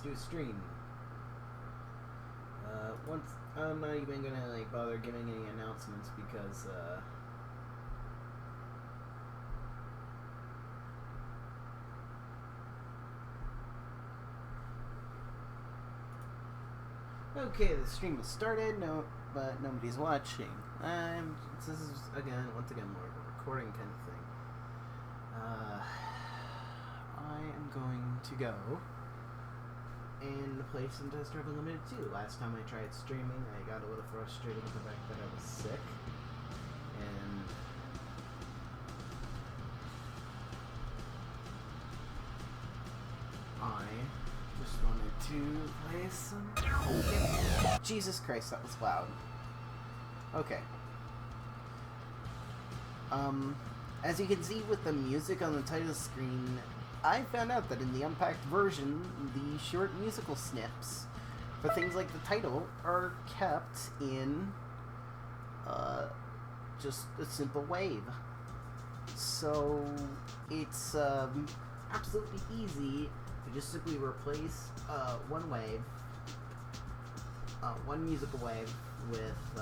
do a stream. Once I'm not even gonna like bother giving any announcements because okay, the stream has started. But nobody's watching. This is once again more of a recording kind of thing. I am going to go and play some Test Drive Unlimited 2. Last time I tried streaming, I got a little frustrated with the fact that I was sick. And I just wanted to play some... Oh, Jesus Christ, that was loud. Okay. As you can see with the music on the title screen, I found out that in the unpacked version, the short musical snips for things like the title are kept in just a simple wave. So it's absolutely easy to just simply replace one wave, one musical wave with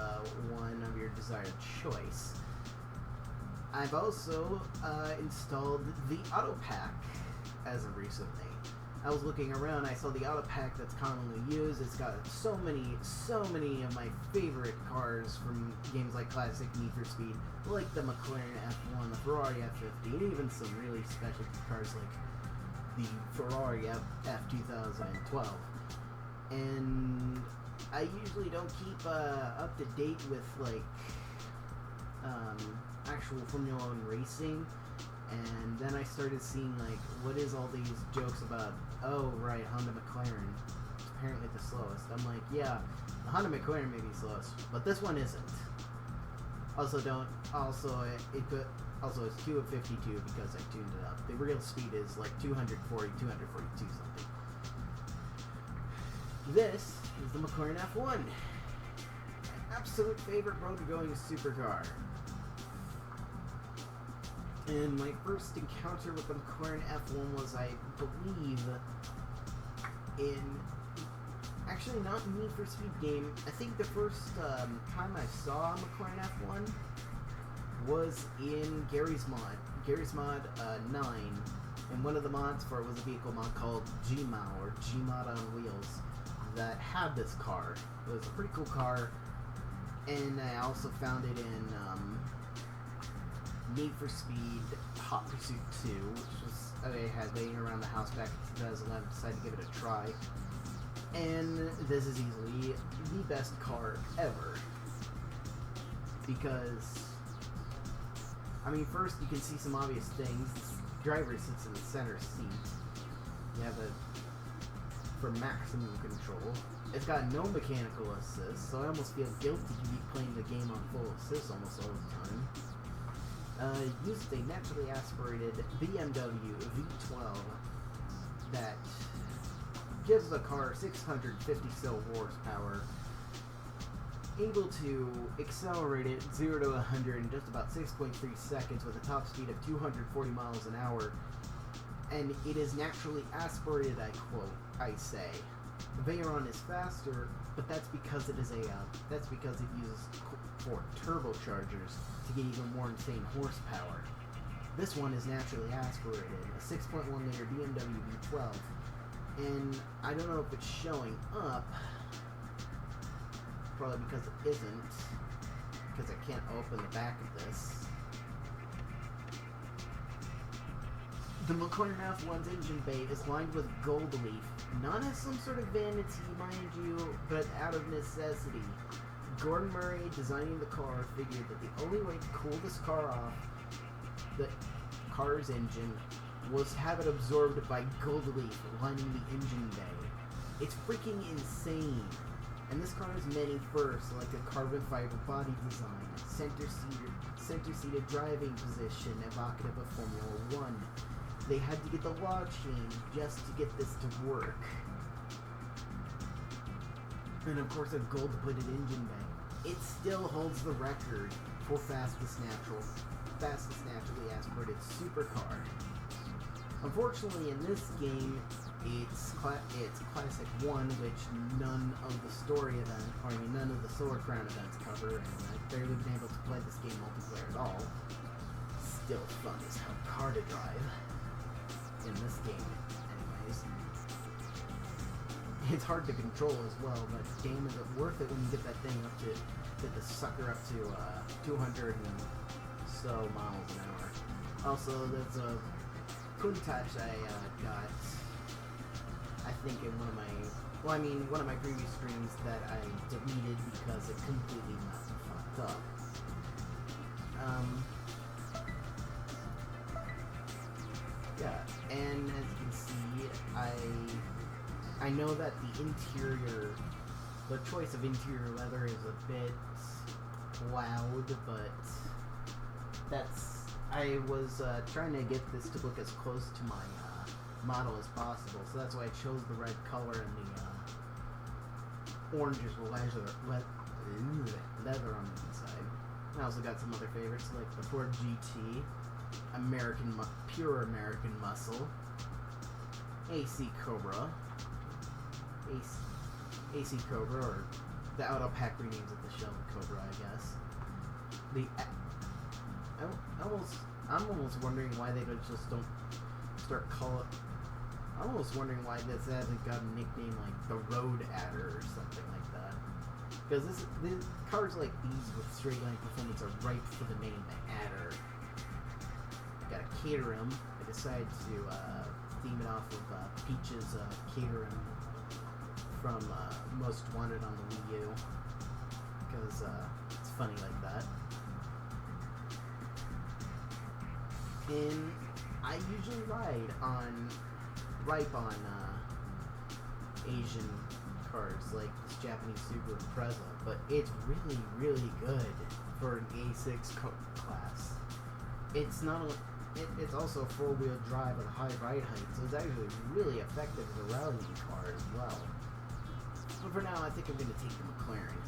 one of your desired choice. I've also installed the AutoPack as of recently. I was looking around, I saw the AutoPack that's commonly used. It's got so many of my favorite cars from games like classic Need for Speed, like the McLaren F1, the Ferrari F50, and even some really special cars like the Ferrari F2012. And I usually don't keep up to date with like actual Formula 1 racing, and then I started seeing like, what is all these jokes about? Oh right, Honda McLaren, apparently the slowest. I'm like, yeah, the Honda McLaren may be slowest, but this one isn't. It's 2 of 52 because I tuned it up. The real speed is like 240, 242 something. This is the McLaren F1. My absolute favorite road-going supercar. And my first encounter with the McLaren F1 was, I believe, in... Actually, not Need for Speed game. I think the first time I saw McLaren F1 was in Gary's Mod. Gary's Mod 9. And one of the mods for it was a vehicle mod called Gmod, or Gmod on Wheels, that had this car. It was a pretty cool car. And I also found it in Need for Speed Hot Pursuit 2, which was I had laying around the house back in 2011, decided to give it a try. And this is easily the best car ever. Because, I mean, first you can see some obvious things. The driver sits in the center seat. You have for maximum control. It's got no mechanical assist, so I almost feel guilty to be playing the game on full assist almost all the time. Used a naturally aspirated BMW V12 that gives the car 650 horsepower, able to accelerate it 0 to 100 in just about 6.3 seconds with a top speed of 240 miles an hour, and it is naturally aspirated, I say. The Veyron is faster, but that's because it is that's because it uses 4 turbochargers to get even more insane horsepower. This one is naturally aspirated, a 6.1 liter BMW V12, and I don't know if it's showing up, probably because it isn't, because I can't open the back of this. The McLaren F1's engine bay is lined with gold leaf, not as some sort of vanity, mind you, but out of necessity. Gordon Murray, designing the car, figured that the only way to cool this car off, the car's engine, was have it absorbed by gold leaf lining the engine bay. It's freaking insane. And this car has many firsts, like a carbon fiber body design, center-seated driving position evocative of Formula 1. They had to get the law changed just to get this to work. And of course a gold-plated engine bay. It still holds the record for fastest naturally aspirated supercar. Unfortunately in this game, It's Classic 1, which none of the story event, or I mean none of the Sword Crown events cover, and I've barely been able to play this game multiplayer at all. Still fun as hell car to drive in this game, anyways. It's hard to control as well, but damn, is it worth it when you get that thing up to get the sucker up to 200 and so miles an hour. Also, there's a Countach I got, I think in one of my previous streams that I deleted because it completely messed me fucked up. Yeah, and as you can see, I know that the choice of interior leather is a bit loud, but I was trying to get this to look as close to my model as possible, so that's why I chose the red color and the orange leather on the inside. I also got some other favorites like the Ford GT, pure American muscle, AC Cobra, or the AutoPack renames it the Shelby Cobra, I guess. I'm almost wondering why they just don't start calling. I'm almost wondering why this hasn't got a nickname like the Road Adder or something like that. Because these cars like these with straight line performance are ripe for the name Adder. Gotta cater 'em. I decided to theme it off of Peach's catering from Most Wanted on the Wii U. Because it's funny like that. And I usually ride ripe on Asian cars like this Japanese Subaru Impreza, but it's really, really good for an A6 class. It's not only, it's also a four-wheel drive at a high ride height, so it's actually really effective as a rallying car as well. But for now, I think I'm going to take the McLaren.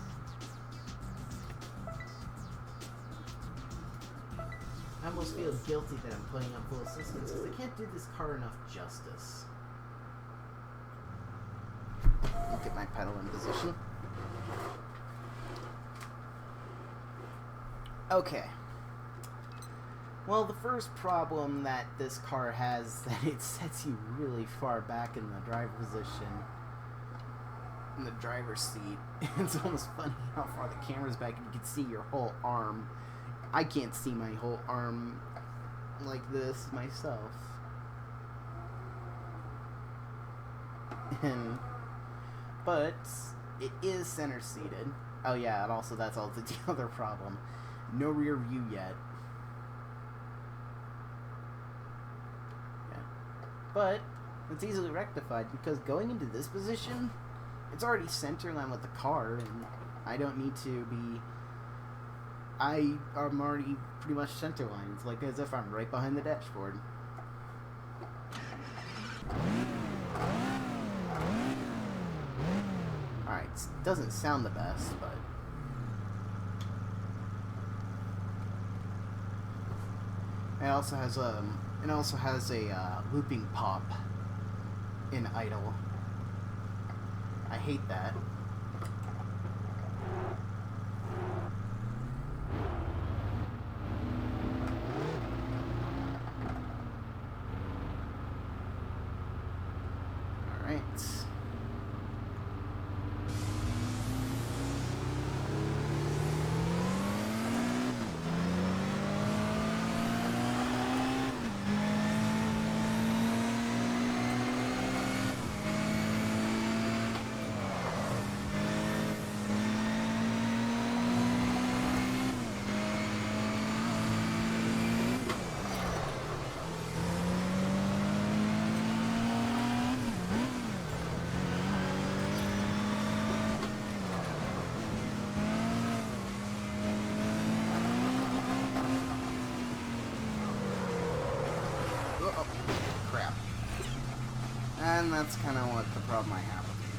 I almost feel guilty that I'm playing on full assistance because I can't do this car enough justice. Look at my pedal in position. Okay. Well, the first problem that this car has is that it sets you really far back in the driver position, in the driver's seat. It's almost funny how far the camera's back and you can see your whole arm. I can't see my whole arm like this myself. But it is center seated. Oh yeah, and also that's also the other problem. No rear view yet. Yeah. But it's easily rectified because going into this position, it's already center line with the car, and I don't need to be. I'm already pretty much center line. It's like as if I'm right behind the dashboard. Alright, it doesn't sound the best, but it also has a looping pop in idle. I hate that. And that's kind of what the problem I have with it.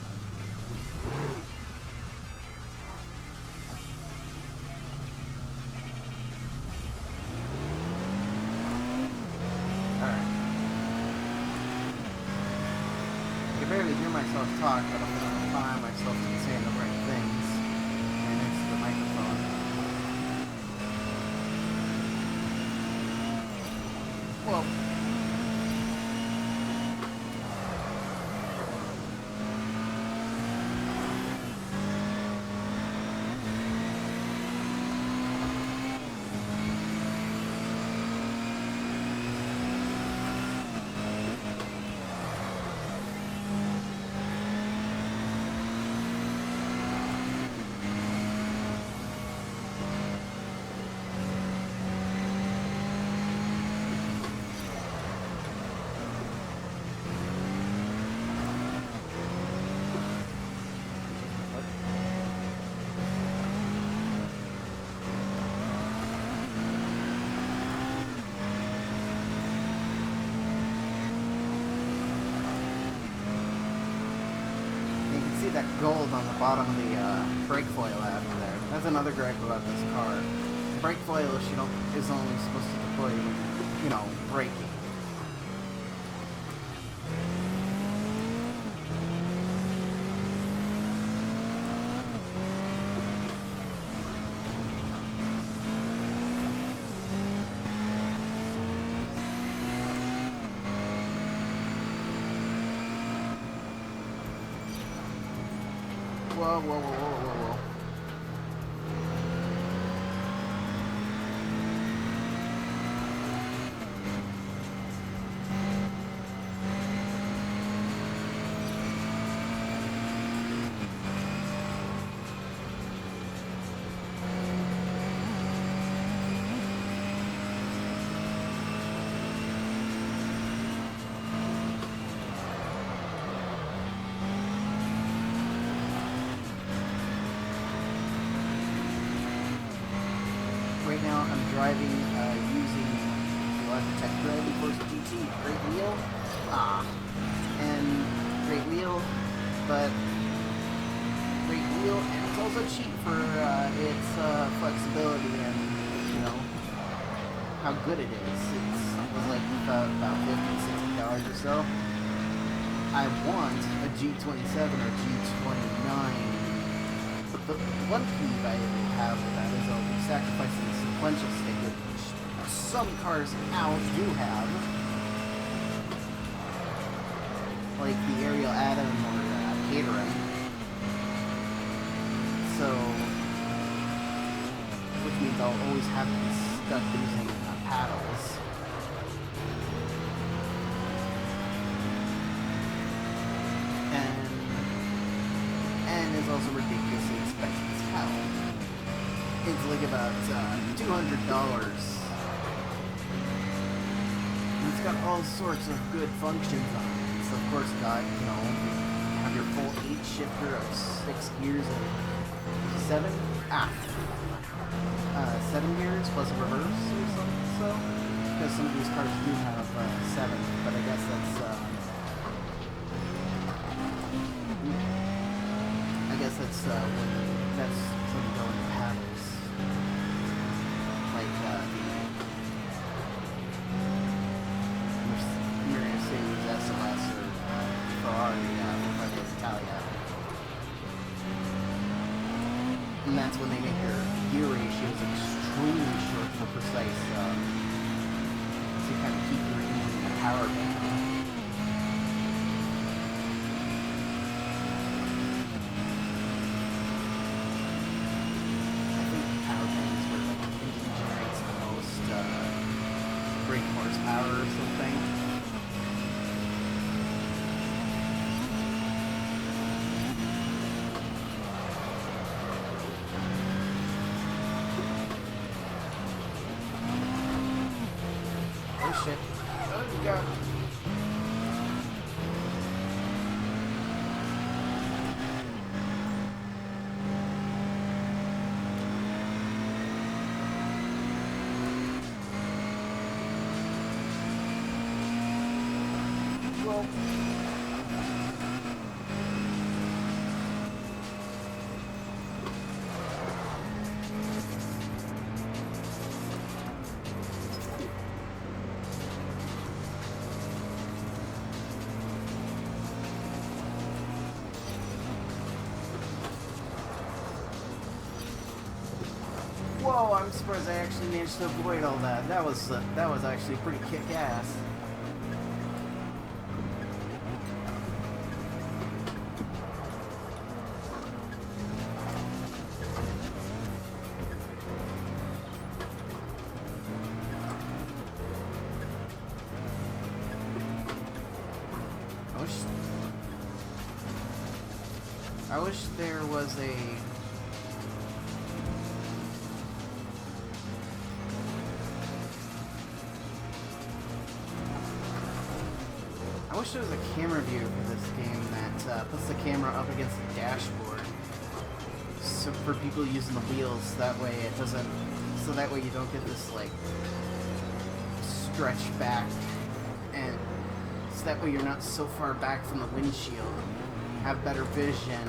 Alright. self-talk, but I'm going to remind myself to be saying the right things. And next to the microphone. Well, that gold on the bottom of the brake foil after there. That's another gripe about this car. The brake foil is only supposed to deploy when, you know, braking. Whoa, whoa, whoa, whoa, whoa, whoa. Right now I'm driving using the AutoPack Driving Force GT great wheel, and great wheel, but great wheel, and it's also cheap for its flexibility and, you know, how good it is. It's like about $50-$60 or so. I want a G27 or G29. But the one peeve I have with that is I'll be sacrificing the sequential stick, which some cars now do have. Like the Ariel Atom or Catering. So, which means I'll always have to be stuck using paddles. And it's also ridiculously expensive as hell. It's like about $200. And it's got all sorts of good functions on it. It's of course got, you know, you have your full 8 shifter of 6 gears and 7 gears plus a reverse or something, so because some of these cars do have 7, but I guess that's when you go into paddles. Like the Mercedes SLS or Ferrari Italia. And that's when they make their gear ratios extremely short for precise, to kind of keep your engine in the power band. Horsepower or something. Oh shit. Oh god. Well, Whoa, I'm surprised I actually managed to avoid all that. That was actually pretty kick-ass. I wish there was a... I wish there was a camera view for this game that puts the camera up against the dashboard. So for people using the wheels, that way it doesn't... So that way you don't get this, like, stretch back, and so that way you're not so far back from the windshield. Have better vision,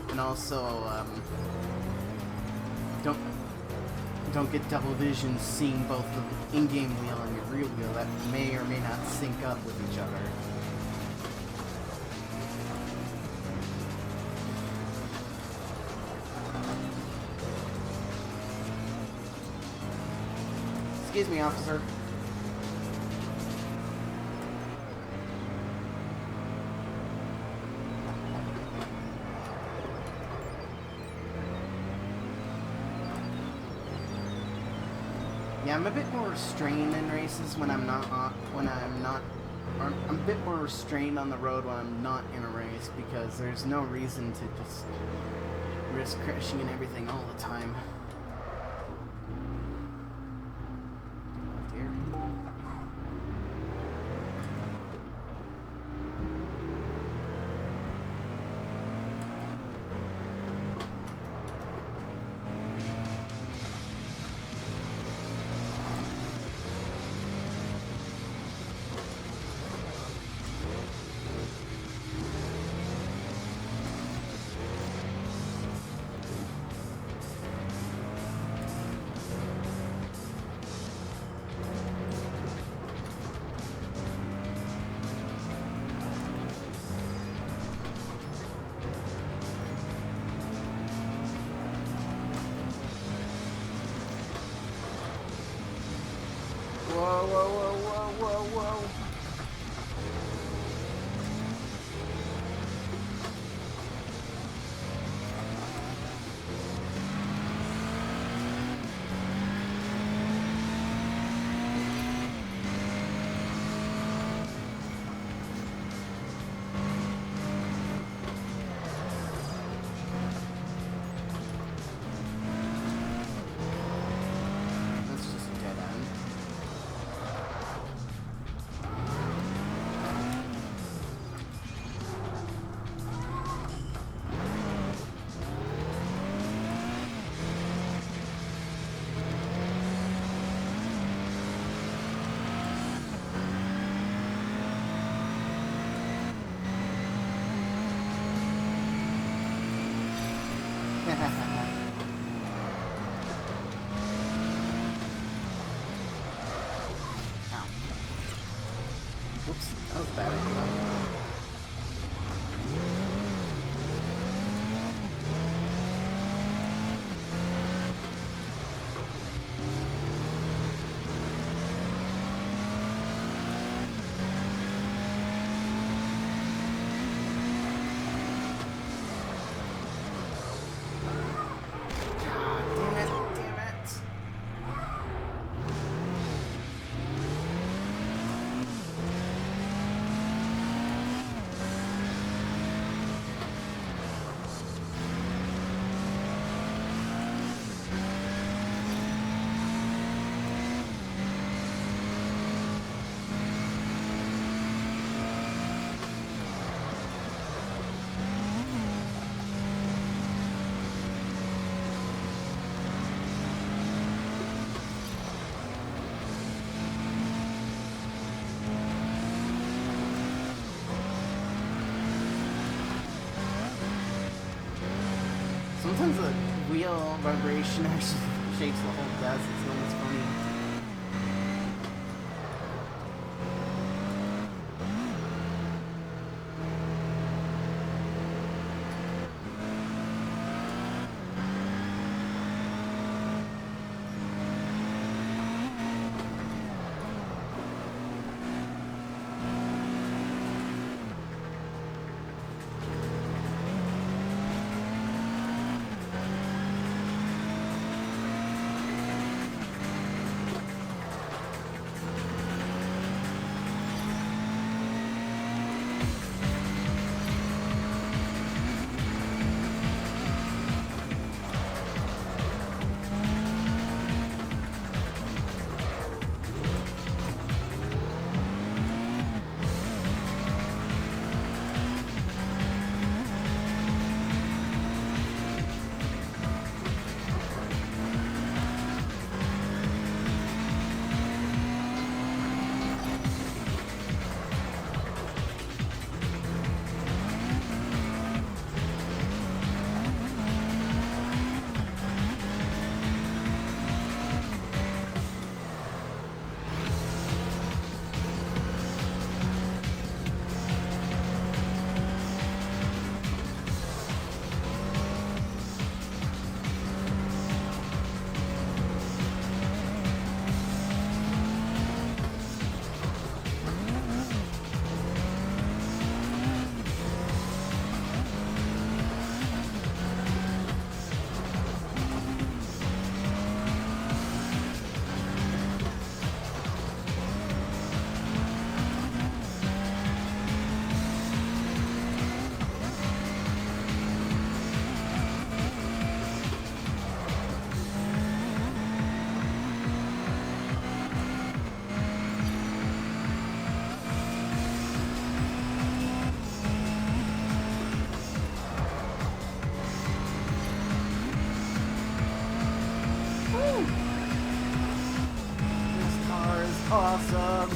and also don't get double vision seeing both the in-game wheel and your rear wheel that may or may not sync up with each other. Excuse me, officer. Yeah, I'm a bit more restrained in races when I'm a bit more restrained on the road when I'm not in a race, because there's no reason to just risk crashing and everything all the time. Whoa, whoa, whoa, whoa, whoa, whoa. Whoops, that was bad. Sometimes the wheel vibration actually shakes the whole desk. It's almost funny. awesome.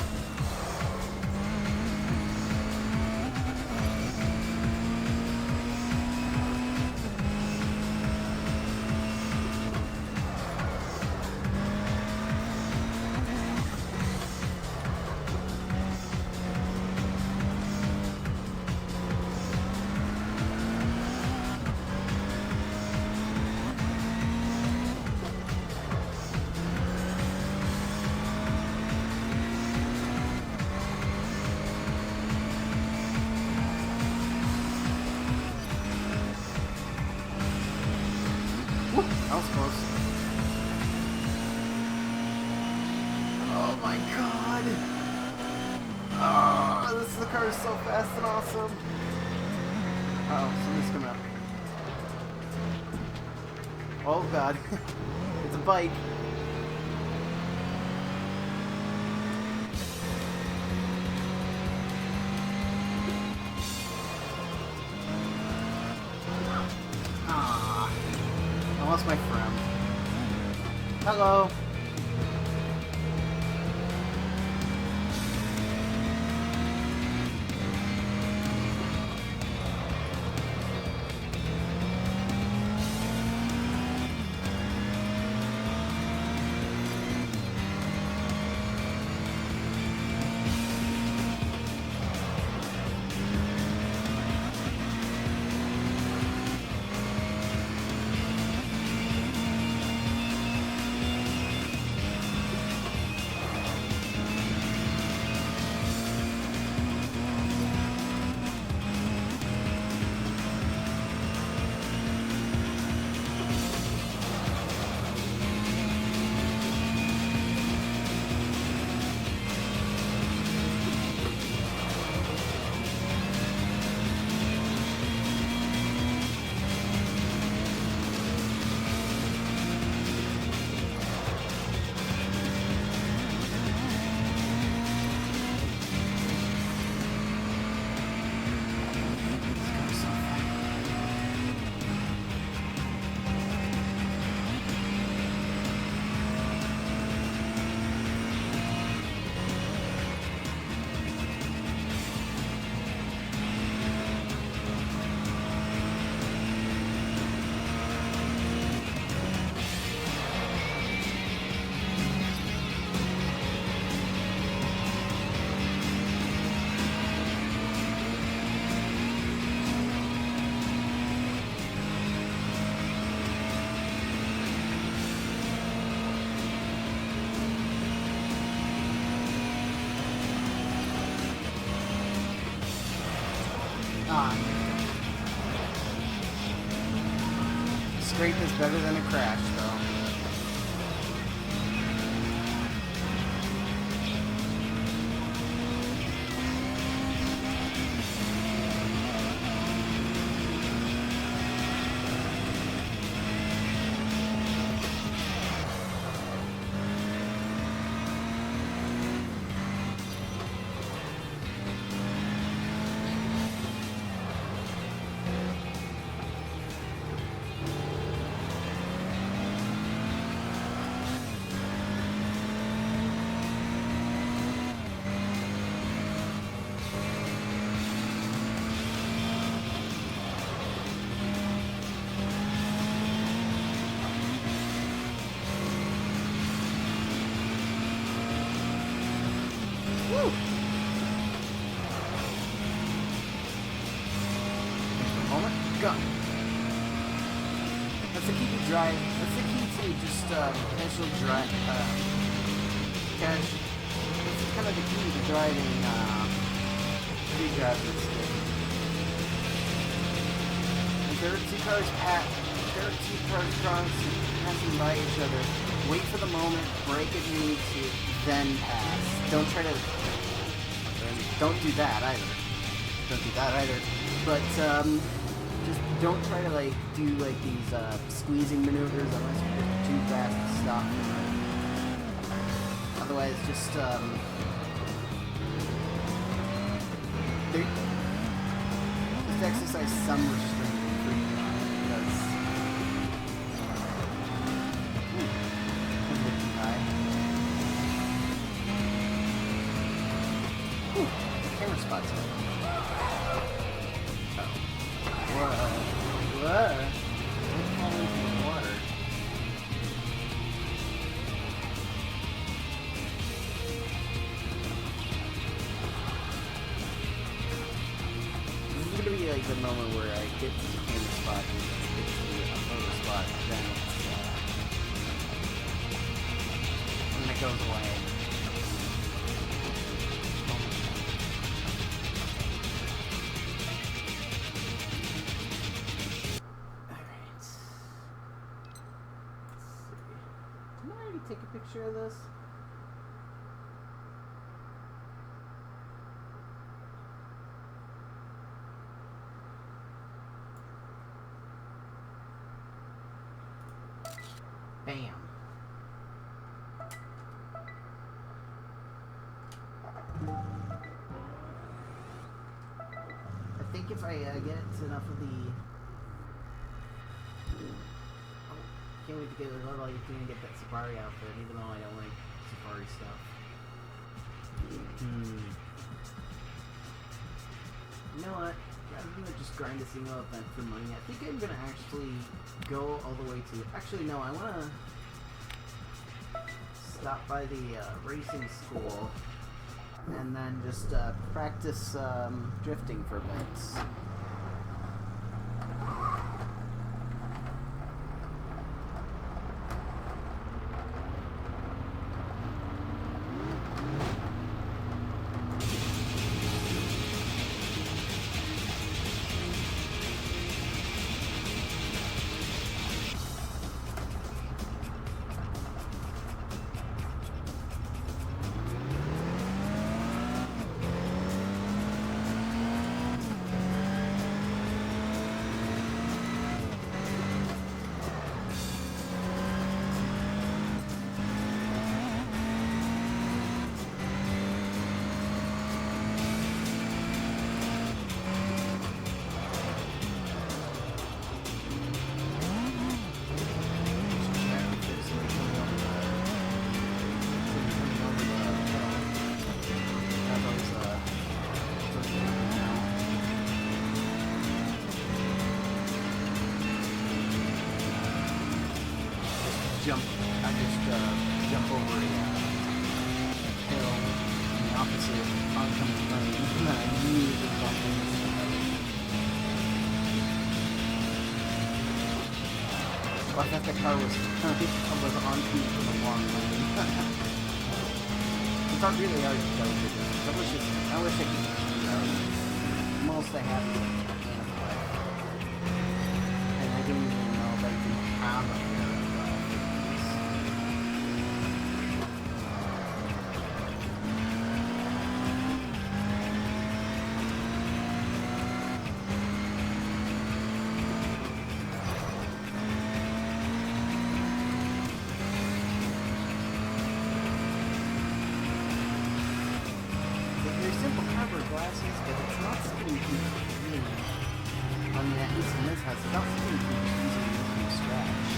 That was close. Oh my god! Oh, the car is so fast and awesome. Uh-oh, somebody's coming up. Oh god. It's a bike. I lost my friend. Hello. Scrape is better than a crash, though. Woo! Moment, go. That's the key to drive. That's the key to just casual drive. That's kind of the key to driving. Free driving. If there are two cars passing by each other, wait for the moment, brake if you need to, then pass. Don't try to. Don't do that either. But just don't try to do these squeezing maneuvers unless you're just too fast to stop. Otherwise, just exercise some restraint in free drive because. What? Don't fall into the water. This is gonna be like the moment where I get to the camera spot and get to the photo spot, then and it goes away. Take a picture of this. Bam. I think if I get to enough of the can't wait to get a level 18 and get that Safari outfit, even though I don't like Safari stuff. You know what? Rather than just grind a single event for money, I think I'm gonna actually go all the way to. Actually, no, I wanna stop by the racing school and then just practice drifting for a bit. Jump over a hill in the opposite oncoming lane, and then I immediately bump into somebody. Well, I thought the car was onto the wrong lane. It's not really hard to tell you this. I wish I could, most I have is gameplay. And I didn't even know if I could have a pair of glasses, but it's not something you can really, I mean, at least in this house, it's not something you can easily make from scratch.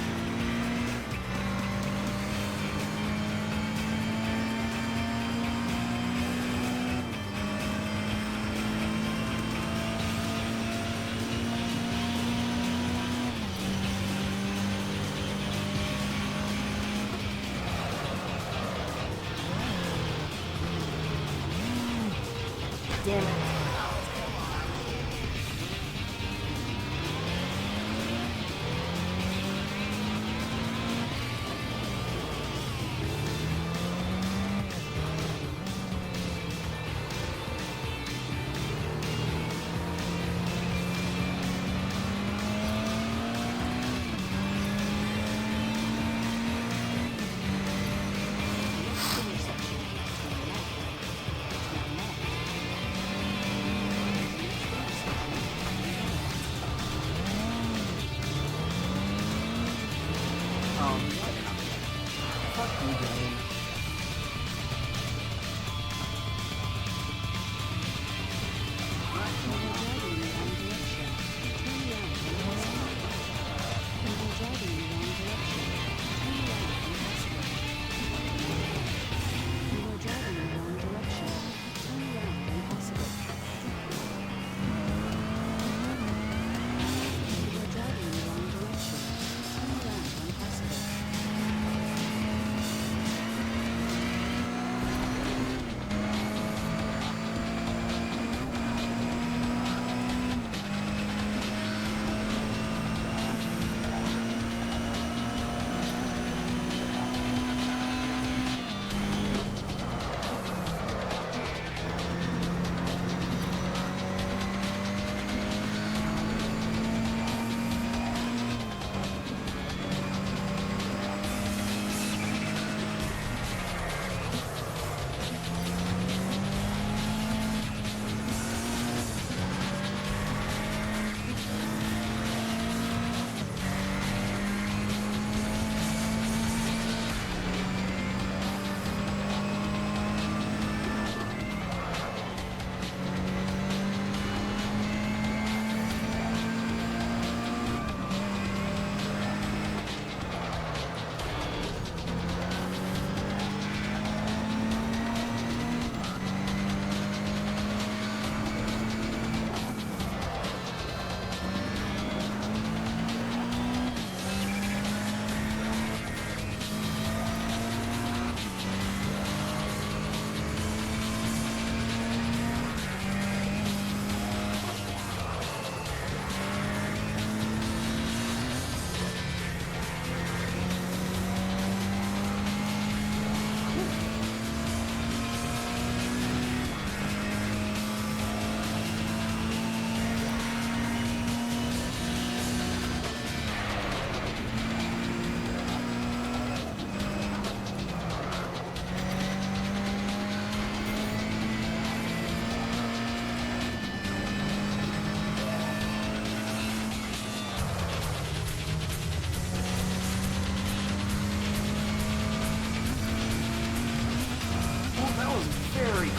Damn it.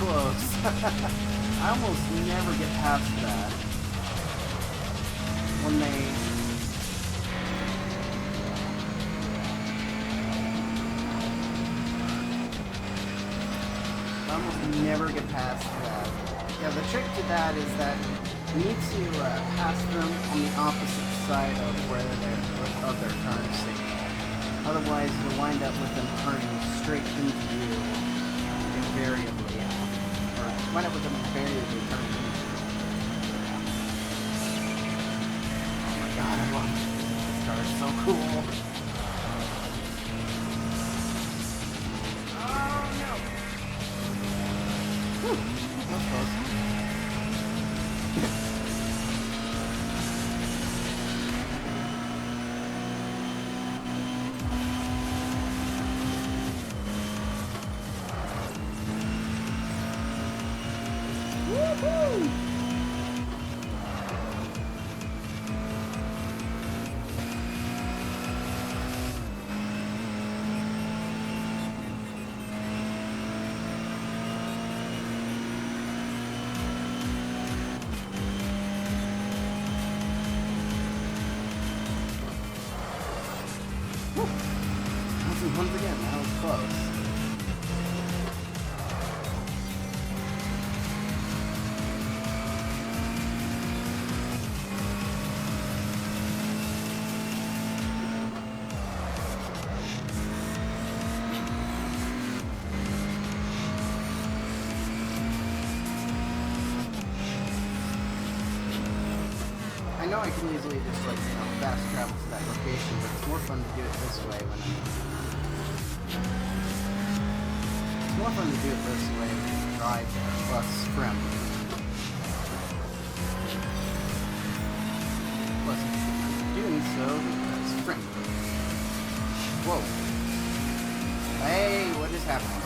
close. I almost never get past that. When they... I almost never get past that. Yeah, the trick to that is that you need to pass them on the opposite side of where of their turn signal. Otherwise, you'll wind up with them turning straight into you invariably. Or wind up with them invariably turning into you. Oh my god, I love it. This car is so cool. Oh no! Whew, that was close. Woohoo! Once again, that was close. I know I can easily just fast travel to that location, but it's more fun to do it this way when It's more fun to do it this way when you drive there, plus sprint. Plus, I'm doing so because sprint. Whoa. Hey, what is happening?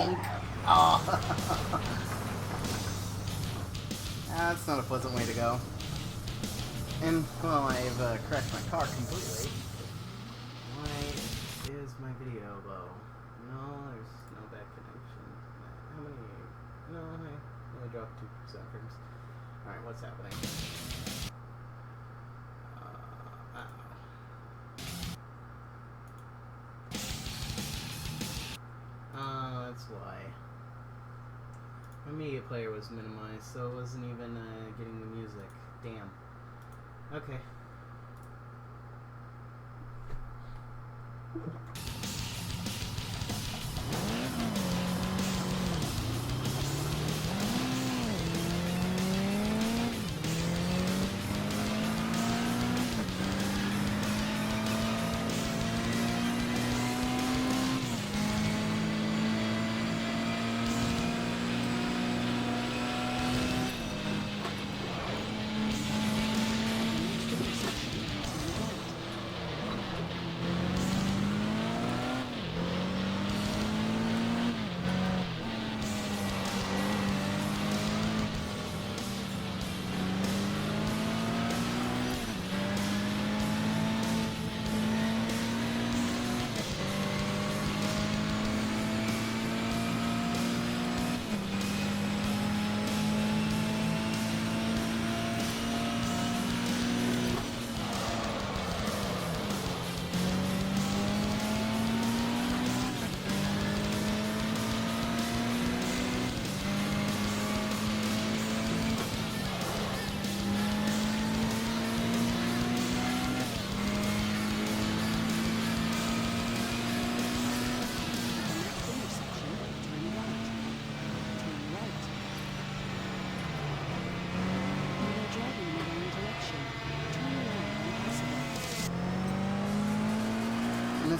Bonk. Oh. That's not a pleasant way to go. And, well, I've crashed my car completely. Why is my video low? No, there's no bad connection. How many? No, I only dropped 2% frames. Alright, what's happening? That's why. My media player was minimized, so it wasn't even getting the music. Damn. Okay.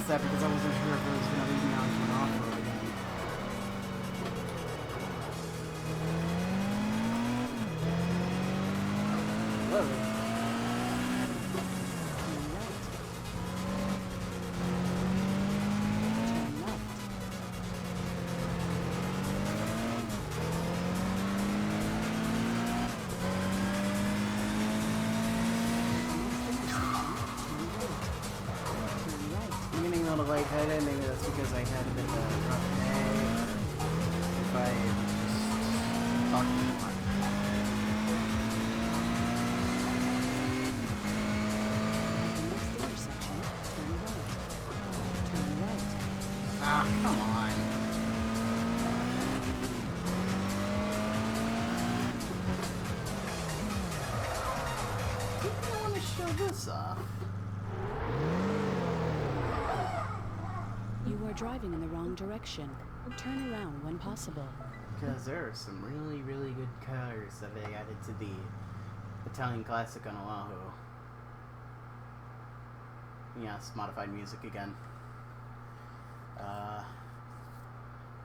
That because I wasn't sure if it was going to lead me on to an off-road again. Whoa. Lightheaded, maybe that's because I had a bit of a rough day, or if I just talked too much. Ah, come on. I want to show this off. You are driving in the wrong direction. Turn around when possible. Because there are some really, really good cars that they added to the Italian Classic on Oahu. Yes, modified music again.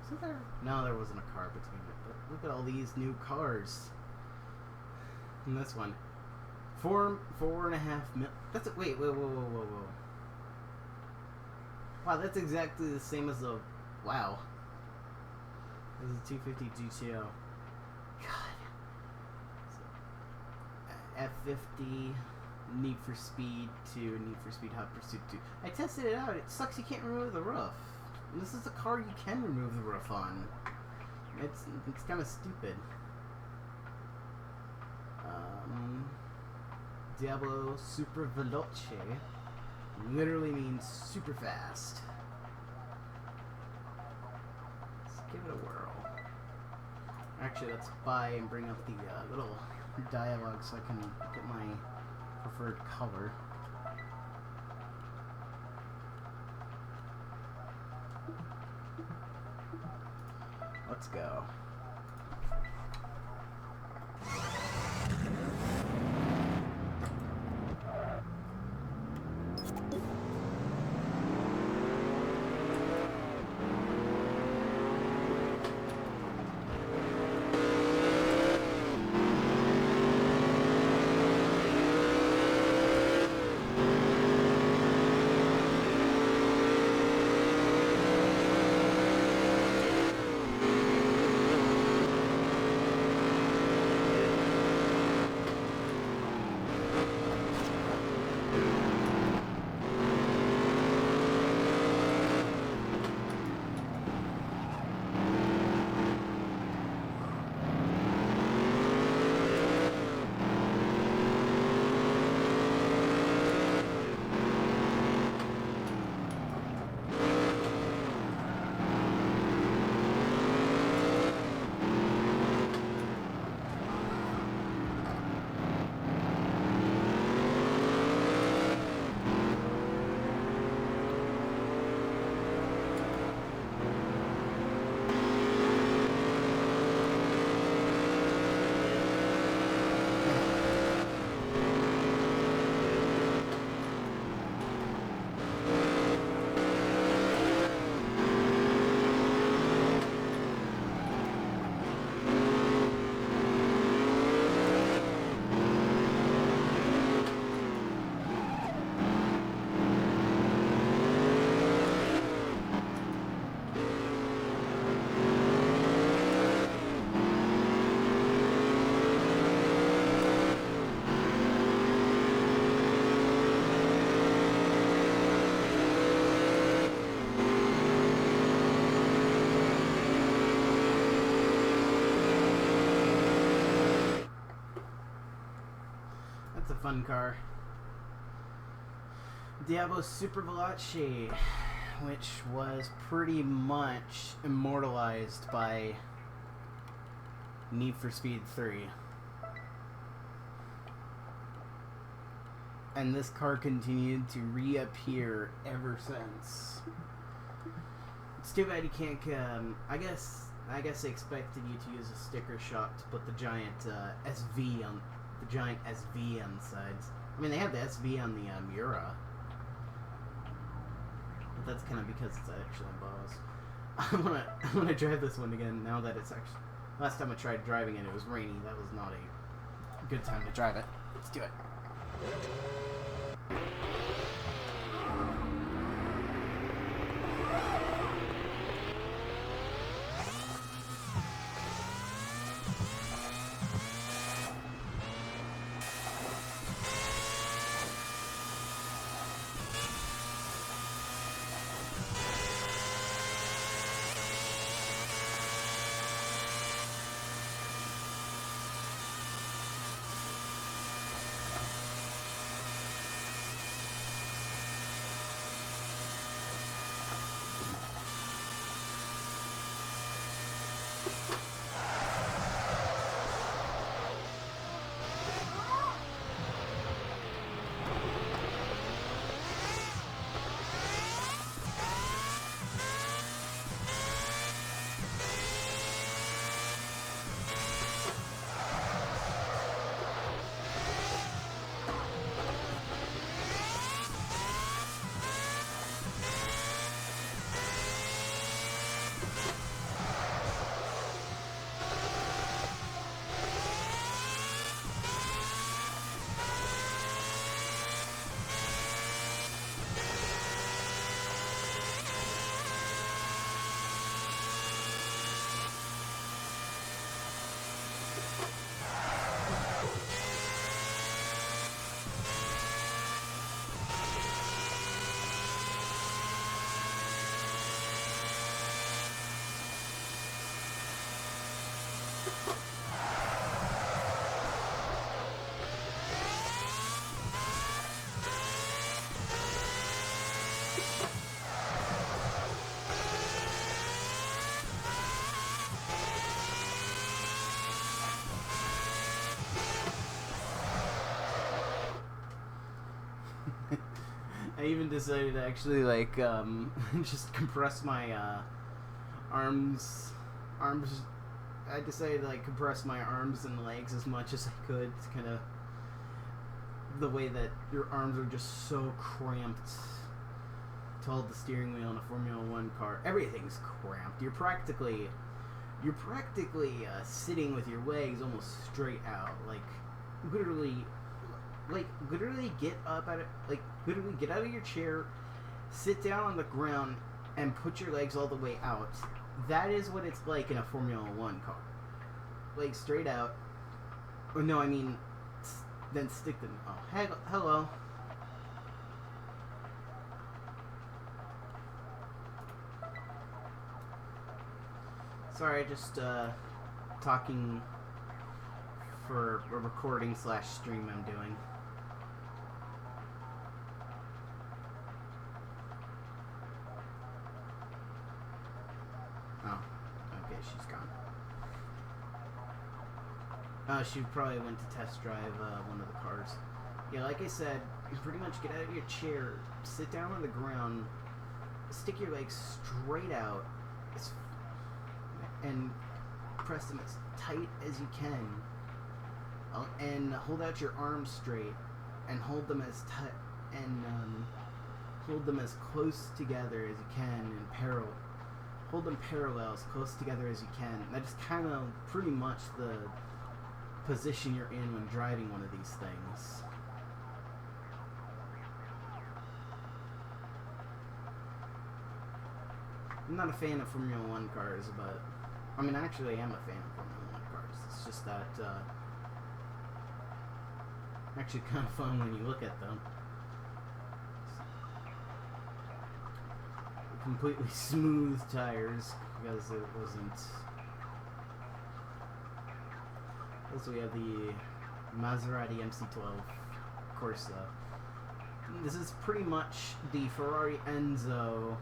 Isn't there? No, there wasn't a car between it. But look at all these new cars. And this one. 4.5 mil. That's a, wait, whoa. Wow, that's exactly the same as the... Wow. This is a 250 GTO. God. So, F50, Need for Speed 2, Need for Speed Hot Pursuit 2. I tested it out. It sucks you can't remove the roof. And this is a car you can remove the roof on. It's kind of stupid. Diablo Super Veloce literally means super fast. Let's give it a whirl. Actually, let's buy and bring up the little dialogue so I can get my preferred color. Let's go. That's a fun car. Diablo Super Veloce, which was pretty much immortalized by Need for Speed 3. And this car continued to reappear ever since. It's too bad you can't. I guess they expected you to use a sticker shock to put the giant SV on the sides. I mean, they have the SV on the Mura, but that's kind of because it's actually embossed. I wanna drive this one again now that it's actually. Last time I tried driving it, it was rainy. That was not a good time to drive it. Let's do it. I even decided to actually just compress my arms. I decided to compress my arms and legs as much as I could. It's kind of the way that your arms are just so cramped to hold the steering wheel in a Formula One car. Everything's cramped. You're practically sitting with your legs almost straight out, literally get up out of literally get out of your chair, sit down on the ground, and put your legs all the way out. That is what it's like in a Formula One car. Straight out. Or no, I mean, then stick them. Oh, hello. Sorry, just talking for a recording / stream I'm doing. Oh, okay, she's gone. She probably went to test drive one of the cars. Yeah, like I said, you pretty much get out of your chair, sit down on the ground, stick your legs straight out, and press them as tight as you can, and hold out your arms straight, and hold them as tight, and hold them as close together as you can, and hold them parallel as close together as you can. That's kind of pretty much the position you're in when driving one of these things. I'm not a fan of Formula One cars, but I mean, actually, I am a fan of Formula One cars. It's just that actually kind of fun when you look at them. Completely smooth tires because it wasn't. Also, we have the Maserati MC12. course, this is pretty much the Ferrari Enzo.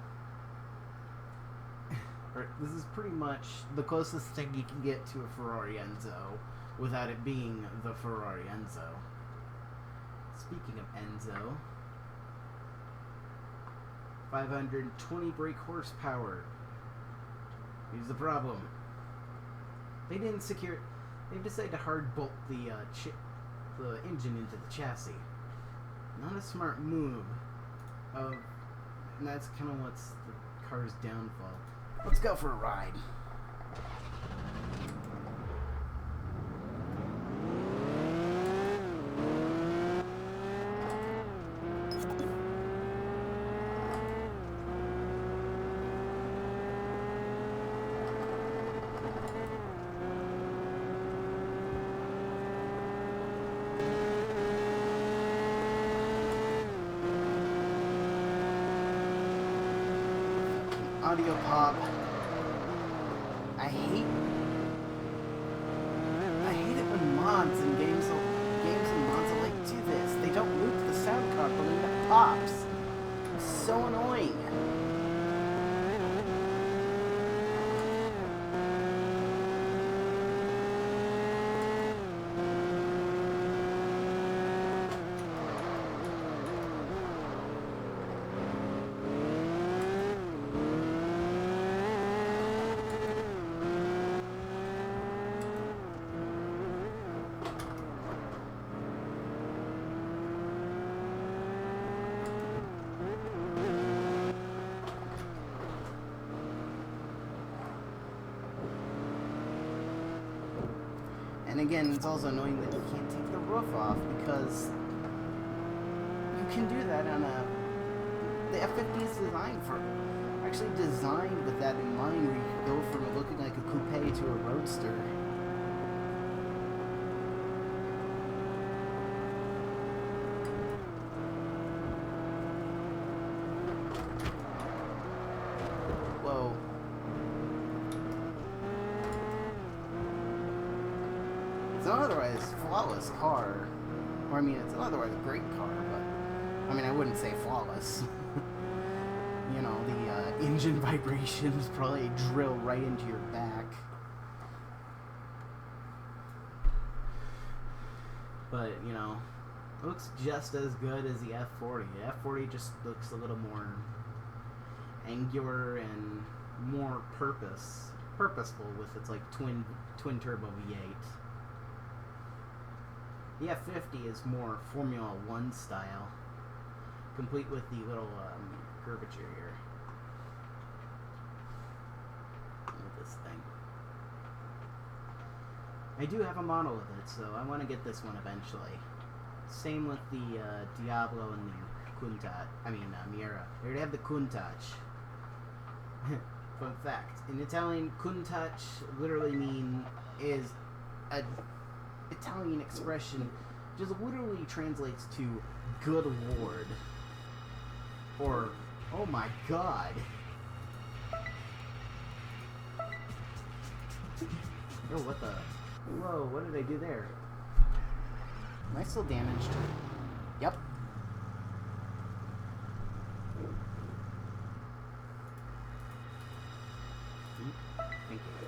Or this is pretty much the closest thing you can get to a Ferrari Enzo without it being the Ferrari Enzo. Speaking of Enzo, 520 brake horsepower. Here's the problem. They didn't secure. They decided to hard bolt the engine into the chassis. Not a smart move. And that's kind of what's the car's downfall. Let's go for a ride. Audio pop. I hate it when mods and games and mods alike do this. They don't loop the sound card when it pops. It's so annoying. And again, it's also annoying that you can't take the roof off because you can do that on the F50 is actually designed with that in mind, where you can go from looking like a coupe to a roadster. Whoa. It's an otherwise flawless car. Or, I mean, it's an otherwise great car, but, I mean, I wouldn't say flawless. You know, the engine vibrations probably drill right into your back. But, you know, looks just as good as the F40. The F40 just looks a little more angular and more purposeful with its, like, twin turbo V8. The F50 is more Formula 1 style, complete with the little curvature here. Look at this thing. I do have a model of it, so I want to get this one eventually. Same with the Diablo and the Countach. I mean, Miera. They already have the Countach. Fun fact. In Italian, Countach literally is a Italian expression, just literally translates to good lord, or oh my god. Oh, what the? Whoa, what did I do there? Am I still damaged? Yep. Thank you.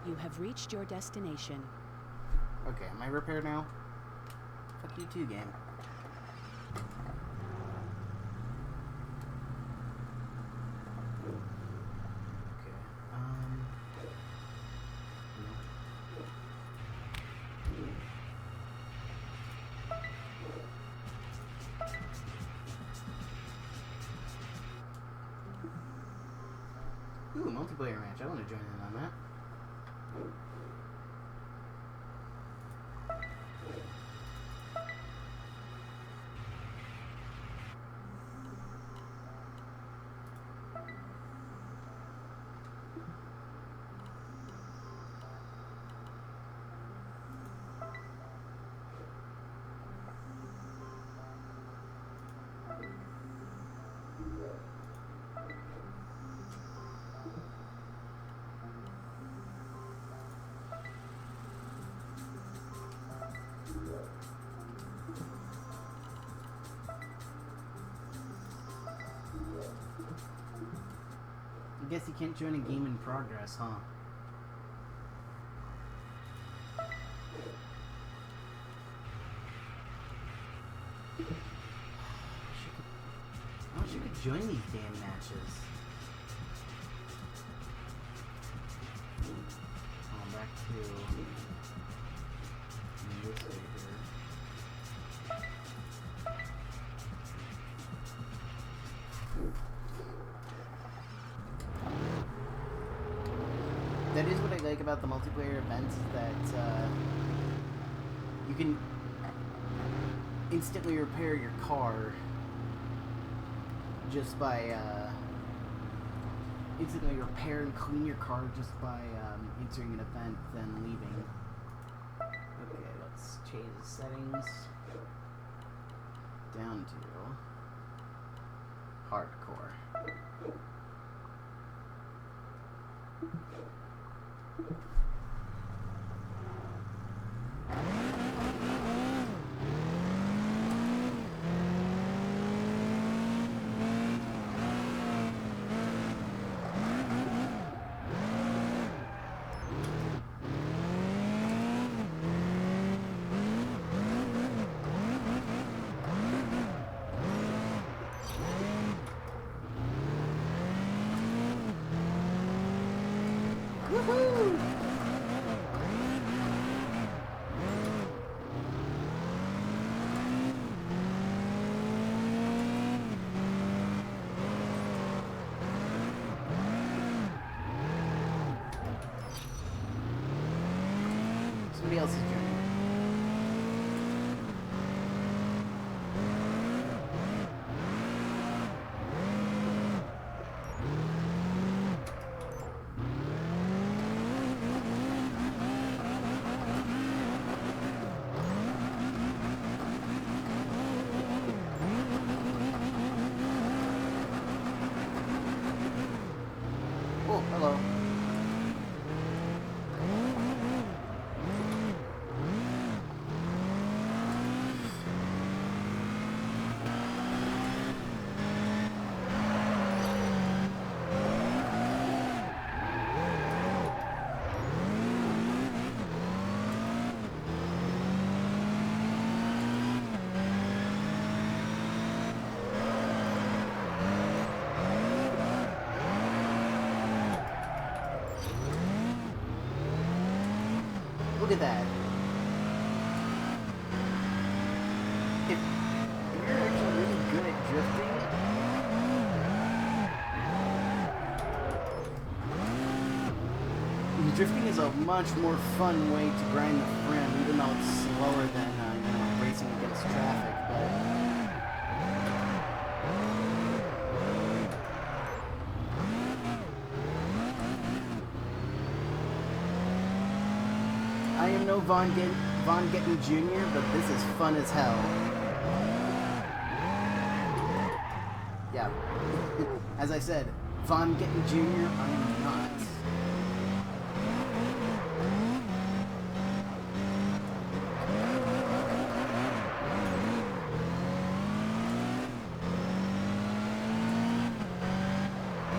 You have reached your destination. Okay, am I repaired now? Fuck you too, game. Okay, Ooh, multiplayer match. I want to join in on that. guess you can't join a game in progress, huh? I wish you could join these damn matches. Oh, back to this way here. That is what I like about the multiplayer events, is that you can instantly repair your car just by instantly repair and clean your car just by entering an event, then leaving. Okay, let's change the settings down to hardcore. Woohoo! Somebody else's journey. Oh, hello. Look at that. If you're actually really good at drifting, drifting is a much more fun way to grind the frame, even though it's slower than racing against traffic. But I am no Von Getting Jr., but this is fun as hell. Yeah. As I said, Von Getting Jr., I am not.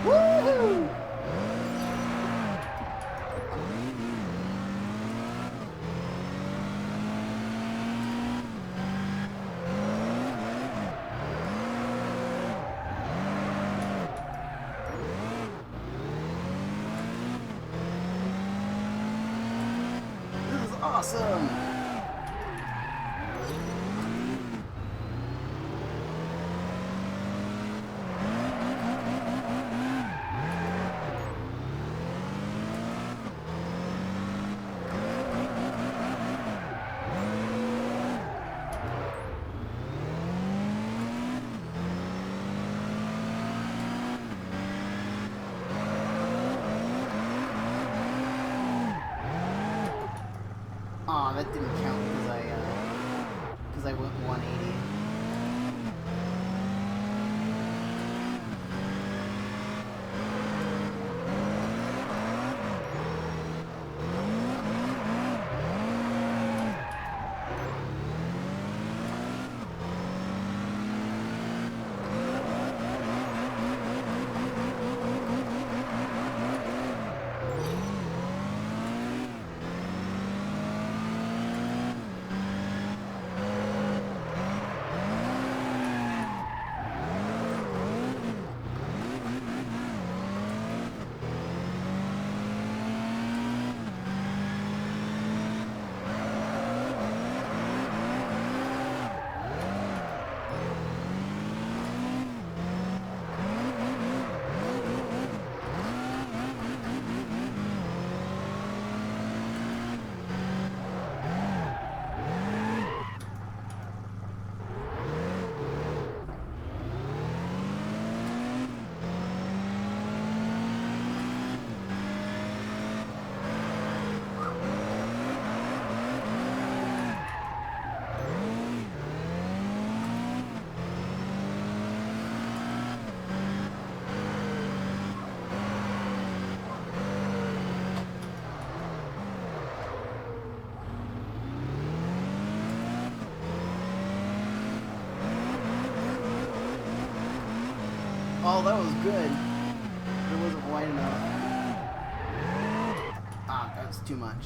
Woohoo! Awesome! Aw, that didn't count because I went 180. that was good. It wasn't wide enough. Ah, that's too much.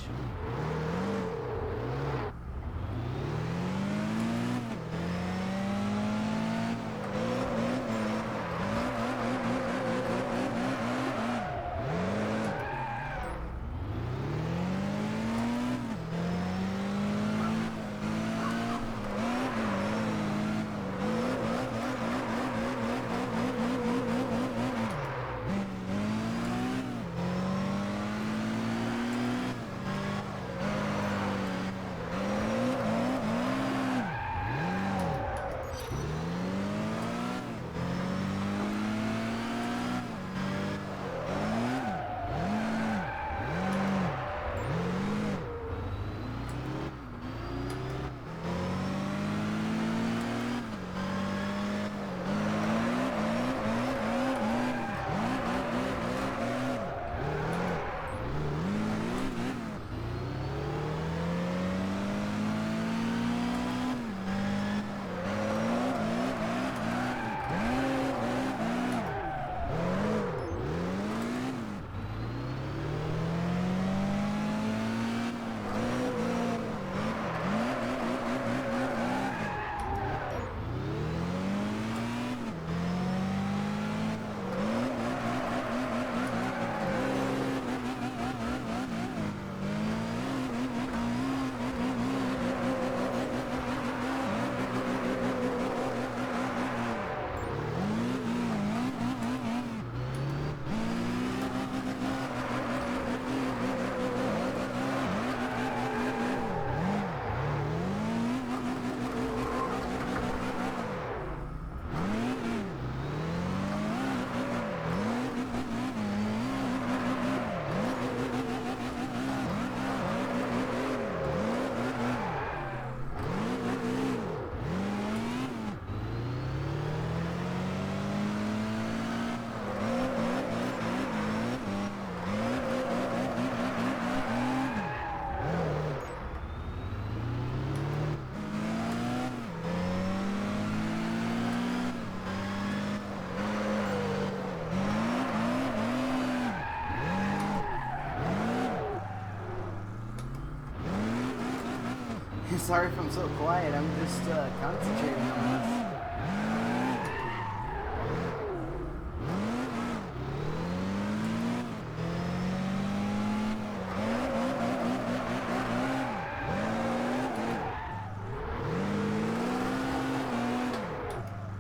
Sorry if I'm so quiet, I'm just concentrating on this.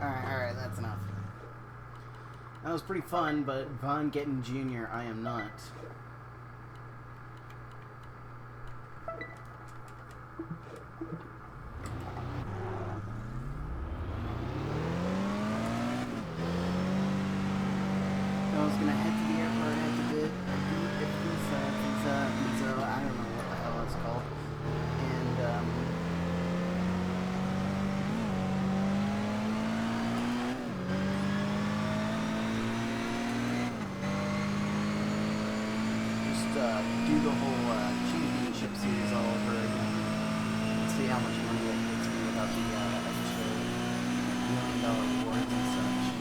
Alright, that's enough. That was pretty fun, but Von getting junior, I am not. I was gonna head to the airport, I had to do visa, I don't know what the hell it's called. And, just, do the whole, championship series all over again. And see how much money it takes me without the, extra $1 million awards and such.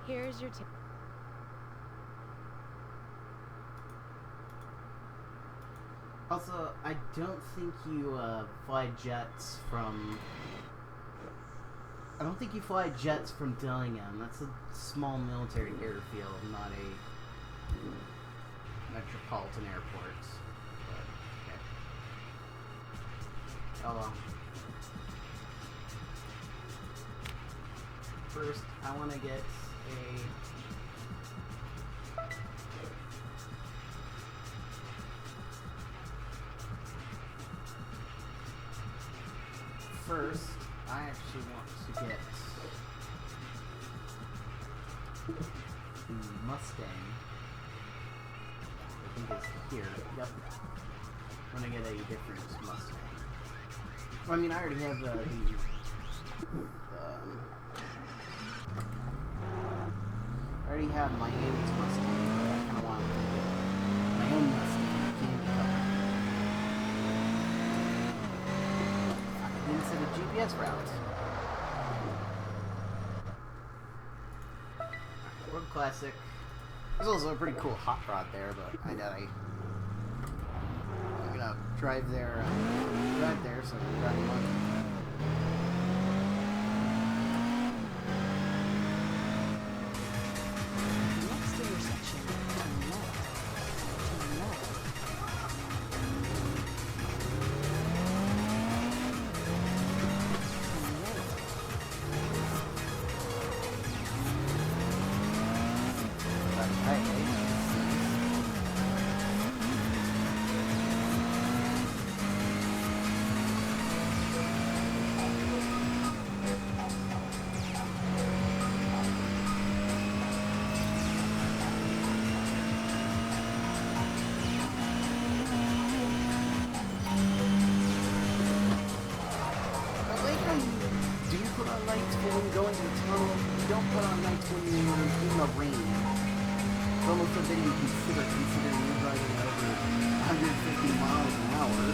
Here's your ticket. Also, I don't think you fly jets from... I don't think you fly jets from Dillingham. That's a small military airfield, not a metropolitan airport. But, okay. Oh well. First, I want to get First, I actually want to get Mustang, I think is here. Yep. I'm gonna get a different Mustang. Well, I mean, I already have I already have my aunt's Mustang, but I kind of want my own Mustang candy color. Instead of GPS routes. Road Classic. There's also a pretty cool hot rod there, but I'm gonna drive there. So I'm driving one. Next intersection, turn left. Turn left. Considering you're driving at over 150 miles an hour.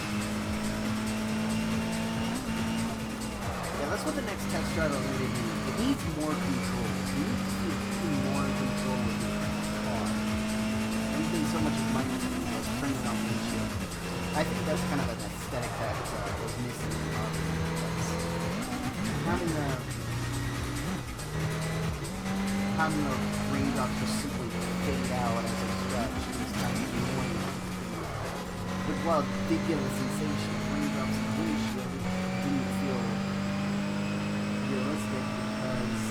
Yeah, that's what the next test drive will really need. It needs more control. You need to be more in control with your car. Anything so much as money was turning on windshield. I think that's kind of an aesthetic that was missing in the modern. Having the raindrops just simply fade out as a stretch is kind of annoying. But while it did give a sensation of raindrops in the windshield, it didn't feel realistic because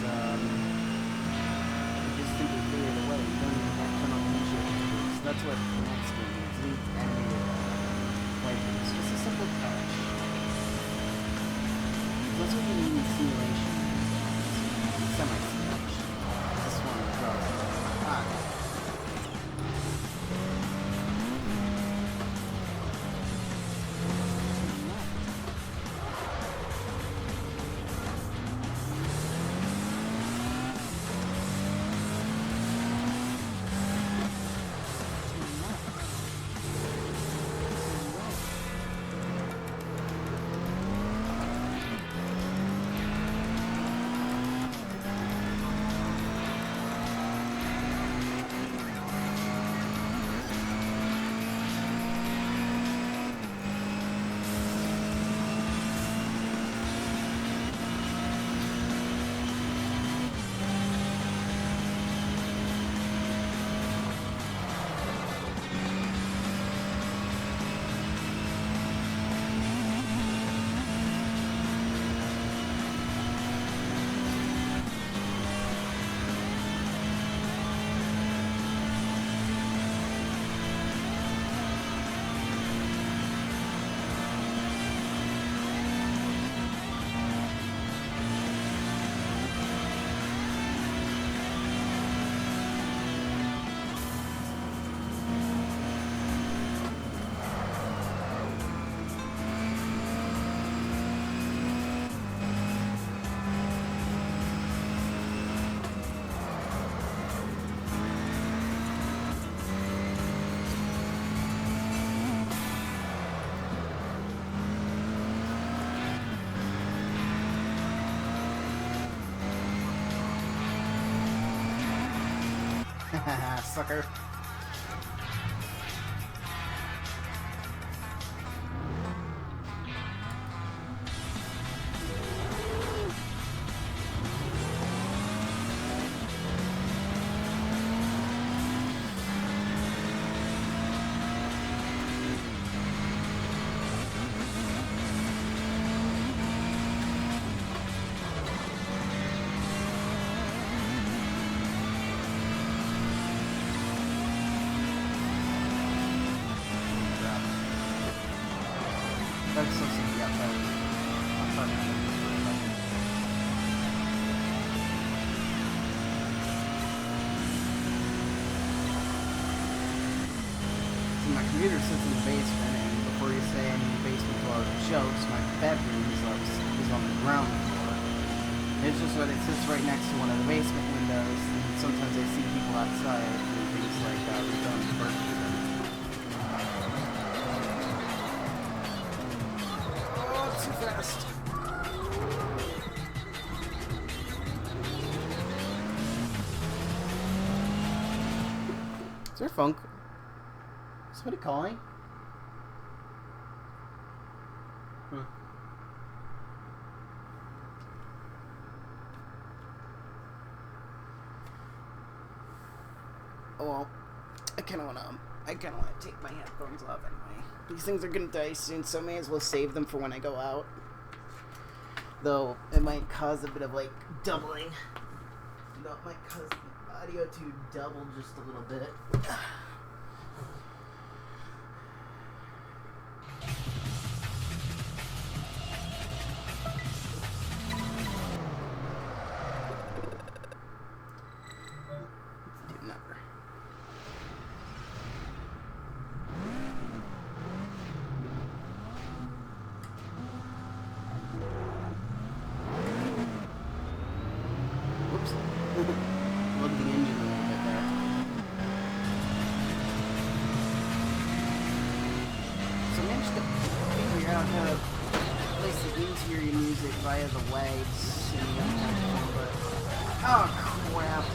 it just simply faded away. You don't even have to turn on the windshield. So that's what the next game needs. It needs animated wipers. Just a simple touch. That's what you need in simulation. Semi-simulation. This one draws. Sucker. That's so simple. Yeah, I'm sorry. computer sits in the basement, and before you say I'm in the basement to all the jokes, my bedroom is on the ground floor. It's just that it sits right next to one of the basement windows, and sometimes I see people outside doing things like returning to birthday. Oh, too fast. Is there a phone? Somebody calling? Oh, well, I kind of want to take my headphones off anyway. These things are going to die soon, so I may as well save them for when I go out. Though, it might cause a bit of, like, doubling. No, it might cause the audio to double just a little bit. Look at the engine a little bit there. So I managed to figure out how to place the interior music via the waves in the microphone, but oh crap.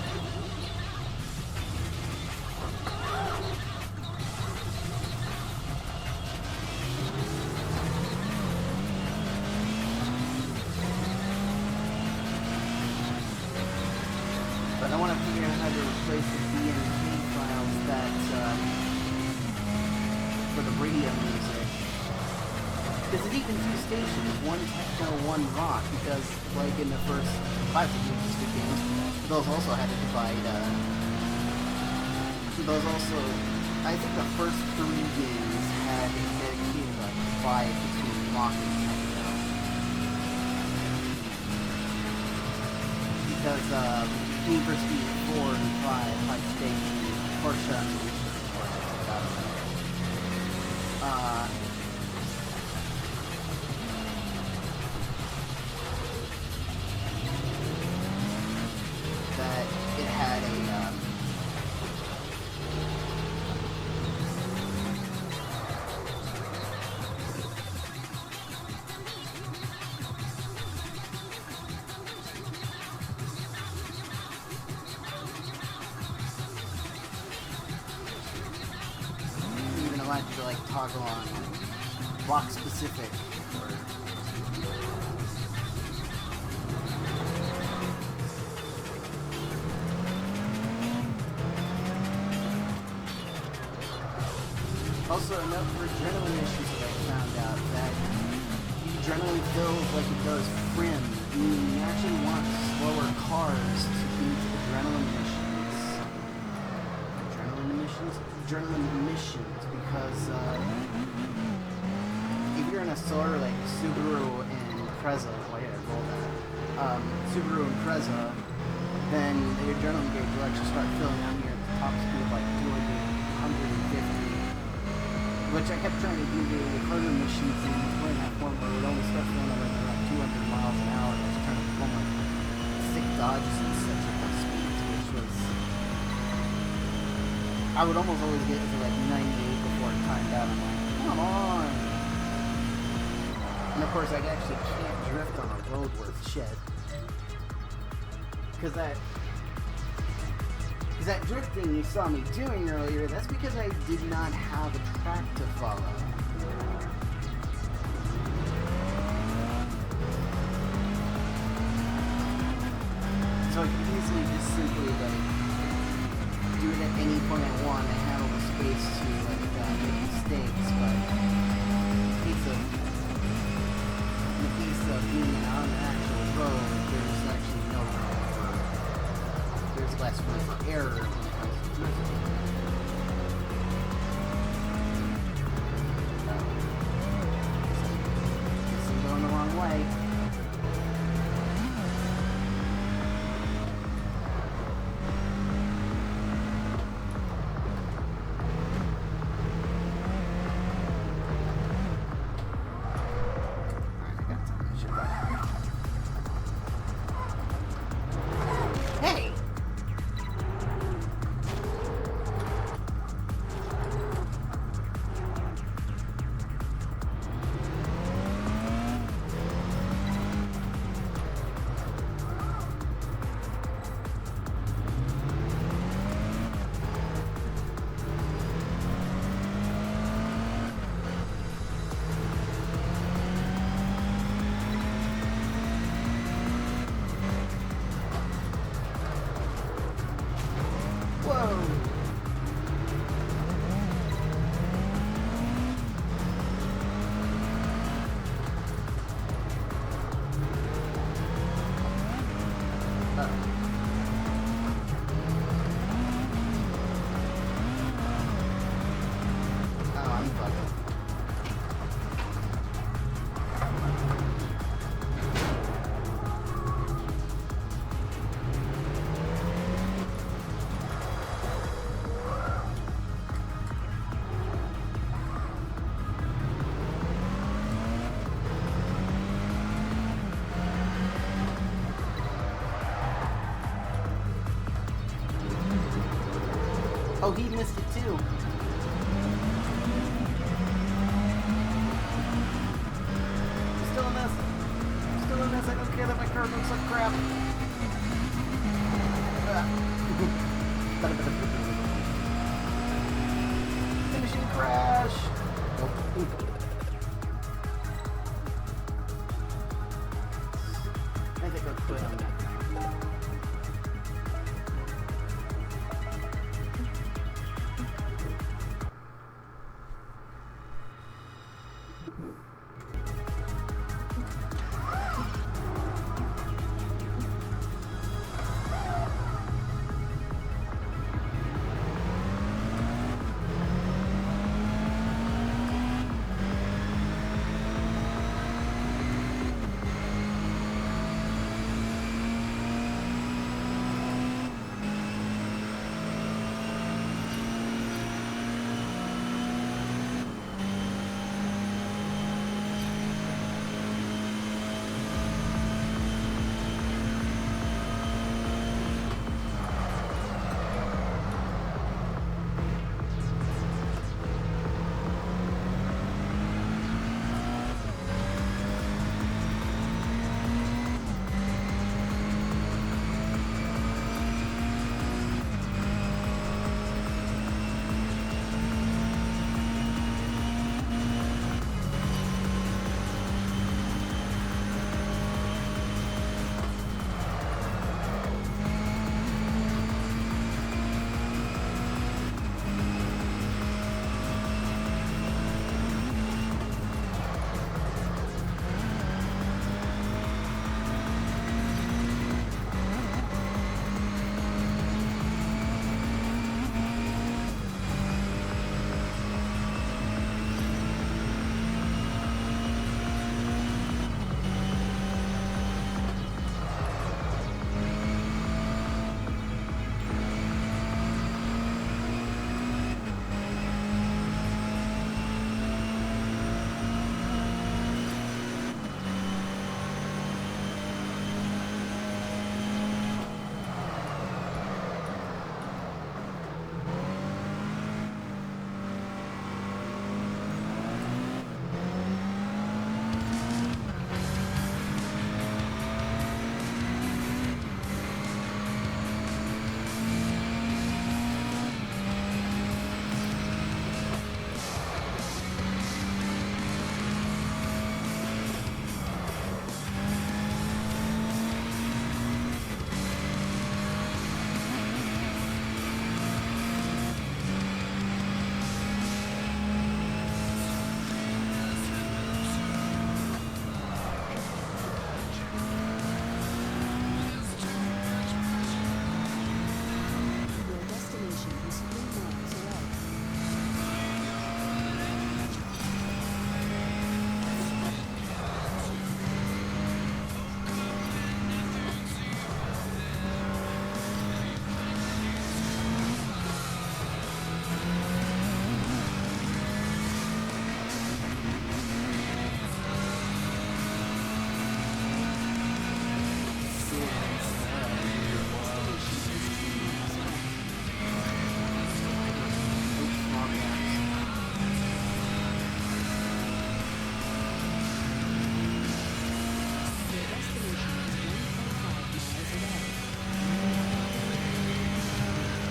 But I want to figure out how to replace the DNK files that, for the radio music. Because it even two stations, one techno, one rock, because, like in the first classic Music games, those also had to divide, I think the first 3 games had a dedicated, like, divide between rock and techno. Because, Need for Speed 4 and 5, High Stakes, Porsche, that it had a, allowed you to like toggle on block specific or also a note for adrenaline issues that I found out that the adrenaline feels like it does prim, meaning you actually want slower cars to beat adrenaline emissions because if you're in a Solar like Subaru and Impreza, Subaru Impreza, then the adrenaline gauge will actually start filling out here at the top speed of like 200, 150, which I kept trying to do the harder missions in McLaren F1 where it would only start filling out at around 200 miles an hour. I was trying to perform like sick dodges and such at those speeds, which was I would almost always get to like 98 before it timed out. I'm like, come on. And of course, I actually can't drift on a road worth shit. Because that drifting you saw me doing earlier, that's because I did not have a track to follow. So I could easily just simply like do it at any point I want and have all the space to like make mistakes, but in the case of being on an actual road, there's actually no room for, there's less room for error when it comes to drifting. Guess I'm going the wrong way. Oh, he missed it too. Still a mess. Still a mess. I don't care that my car looks like crap. Finishing crash. I think I'll quit on that.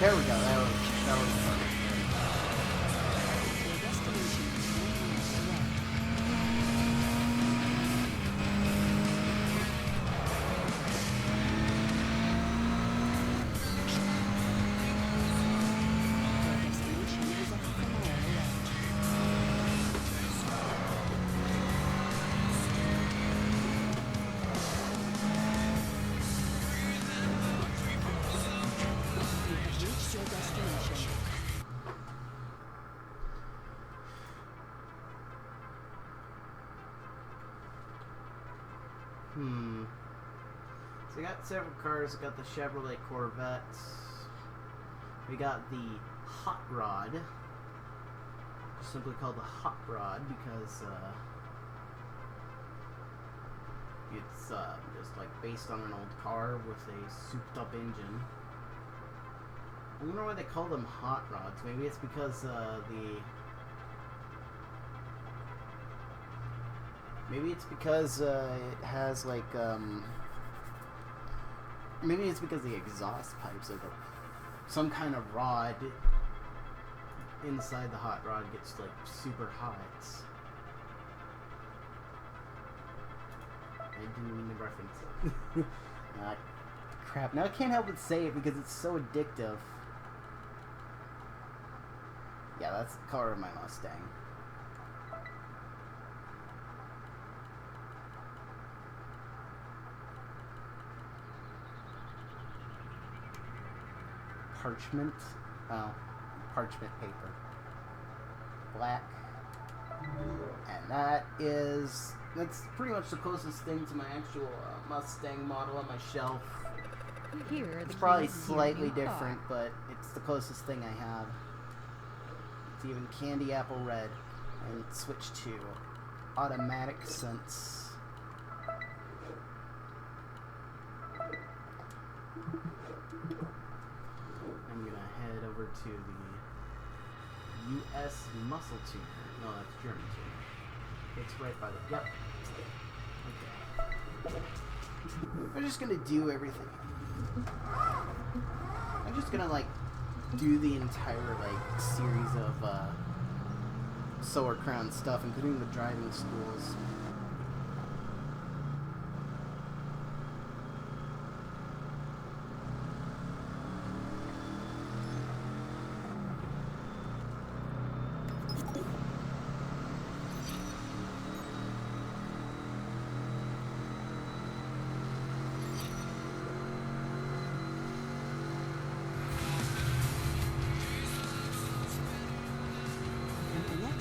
There we go. That was fun. Your destination is 1 mile away. Your destination is a half a mile away. You have reached your destination. So we got several cars. We got the Chevrolet Corvette. We got the Hot Rod. Simply called the Hot Rod because it's just like based on an old car with a souped up engine. I wonder why they call them hot rods. Maybe it's because Maybe it's because it has like maybe it's because the exhaust pipes of some kind of rod inside the hot rod gets like super hot. I didn't mean to reference it. Crap. Now I can't help but say it because it's so addictive. Yeah, that's the color of my Mustang. Parchment. Oh, parchment paper. Black. And that's pretty much the closest thing to my actual Mustang model on my shelf. Here, It's probably slightly different, but it's the closest thing I have. It's even candy apple red. And switch to automatic sense. I'm gonna head over to the U.S. Muscle Tuner. No, that's German tuner. It's right by the. Yep. Okay. I'm just gonna do everything. I'm just gonna like do the entire like series of Solar Crown stuff, including the driving schools.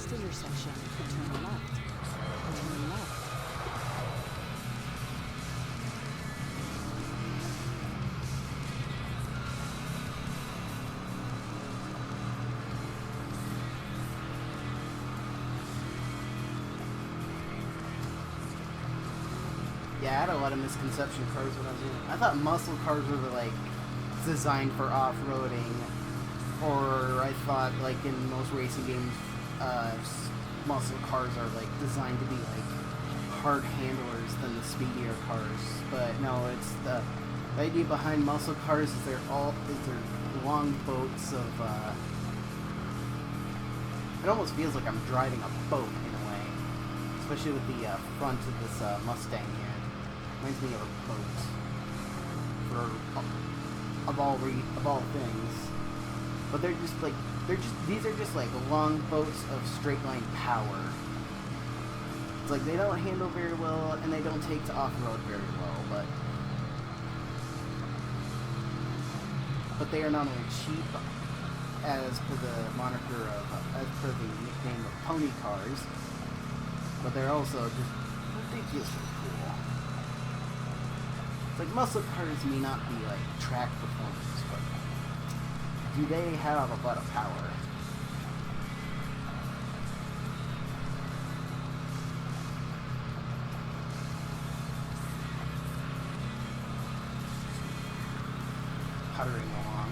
Intersection, turn left. Turn left. Yeah, I had a lot of misconception cars when I was in. I thought muscle cars were like designed for off-roading, or I thought like in most racing games, muscle cars are like designed to be like hard handlers than the speedier cars. But no, it's the idea behind muscle cars is they're long boats of. It almost feels like I'm driving a boat in a way, especially with the front of this Mustang here. Reminds me of a boat of all things. But these are just like long boats of straight line power. It's like they don't handle very well and they don't take to off-road very well, but they are not only cheap as per the nickname of pony cars, but they're also just ridiculously cool. It's like muscle cars may not be like track performance, but do they have a lot of power? Puttering along.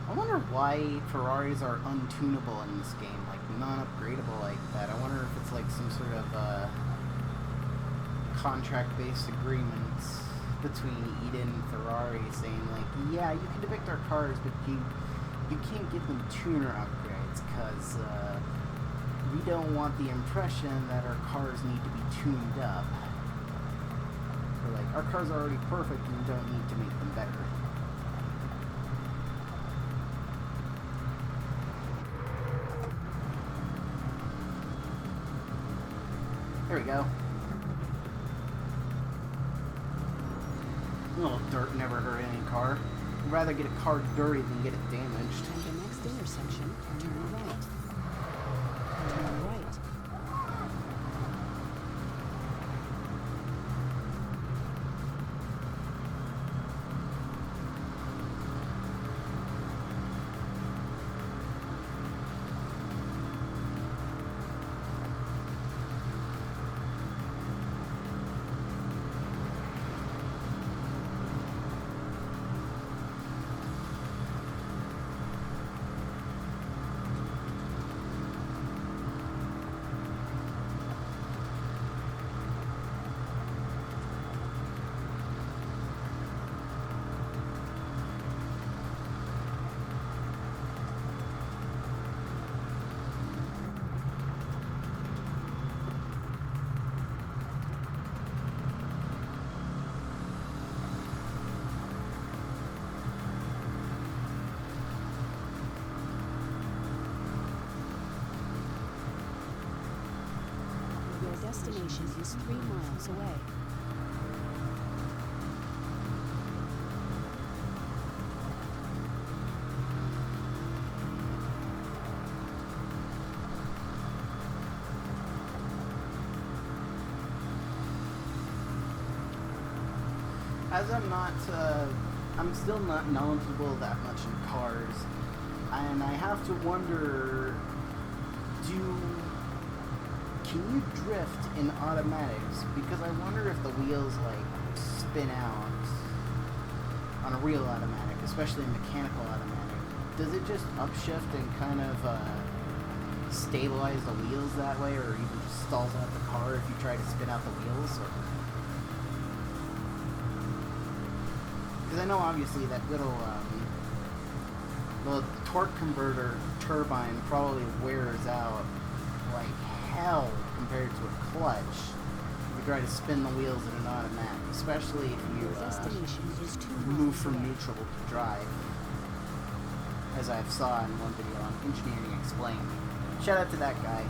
I wonder why Ferraris are untunable in this game, like non-upgradable like that. I wonder if it's like some sort of contract-based agreements between Eden and Ferrari saying like, yeah, you can depict our cars, but you can't give them tuner upgrades because we don't want the impression that our cars need to be tuned up. Or like, our cars are already perfect and we don't need to make them better. There we go. A little dirt never hurt any car. I'd rather get a car dirty than get it damaged. Enter next intersection, turn right. Turn right. Your destination is 3 miles away. As I'm still not knowledgeable that much in cars, and I have to wonder, can you drift in automatics? Because I wonder if the wheels like spin out on a real automatic, especially a mechanical automatic. Does it just upshift and kind of stabilize the wheels that way, or even just stalls out the car if you try to spin out the wheels? Because I know obviously that little the torque converter turbine probably wears out like hell compared to a clutch if you try to spin the wheels in an automatic, especially if you move from neutral to drive, as I saw in one video on Engineering Explained. Shout out to that guy.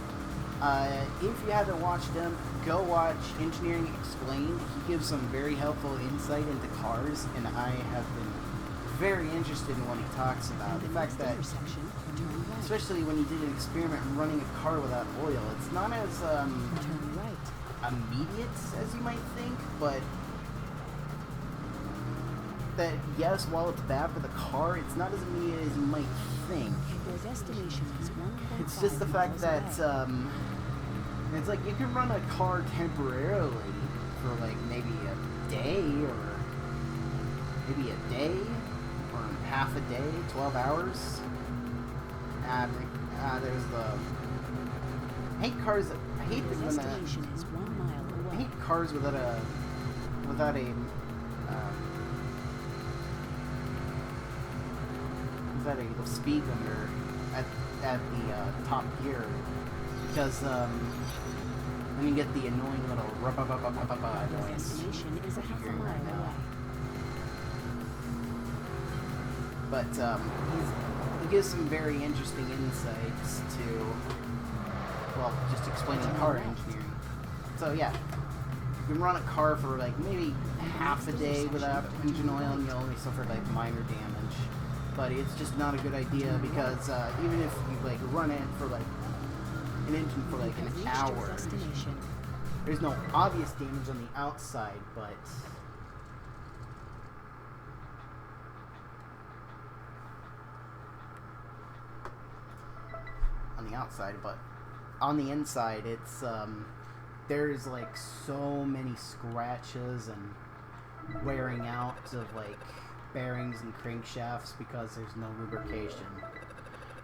If you haven't watched him, go watch Engineering Explained. He gives some very helpful insight into cars, and I have been very interested in what he talks about. The fact that, especially when he did an experiment running a car without oil, it's not as immediate as you might think, but that yes, while it's bad for the car, it's not as immediate as you might think. Your destination is 1.5 It's just the fact that it's like you can run a car temporarily for like maybe a day or half a day, 12 hours. There's the I hate cars. I hate Your when destination is 1 mile I away. hate cars without a speed limiter at the top gear, because then you get the annoying little Your noise. destination is a half a Hearing mile right now. away. But he gives some very interesting insights to, well, just explaining car engineering. So yeah, you can run a car for like maybe half a day without engine oil and you'll only suffer like minor damage. But it's just not a good idea, because even if you like run it for like an engine for like an hour, there's no obvious damage on the outside, but on the inside, it's there's like so many scratches and wearing out of like bearings and crankshafts because there's no lubrication.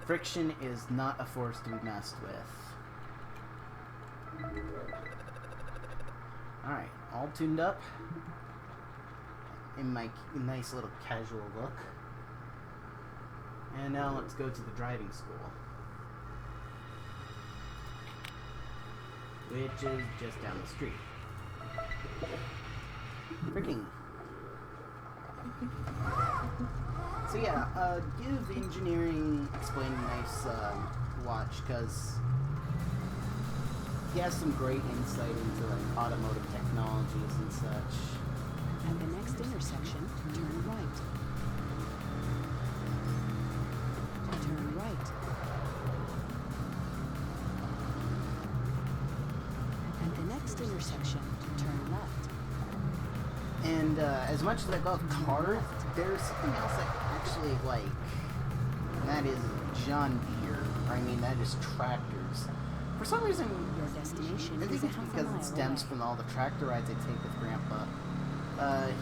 Friction is not a force to be messed with. Alright, all tuned up in my nice little casual look. And now let's go to the driving school, which is just down the street. Freaking. So yeah, give Engineering Explained a nice watch, because he has some great insight into like automotive technologies and such. At the next intersection, turn right. Turn right. next intersection, turn left. And as much as I love cars, there's something else I actually like. And that is John Deere. I mean, that is tractors. For some reason, Your destination I is think a it's half a because mile it stems away. from all the tractor rides I take with Grandpa.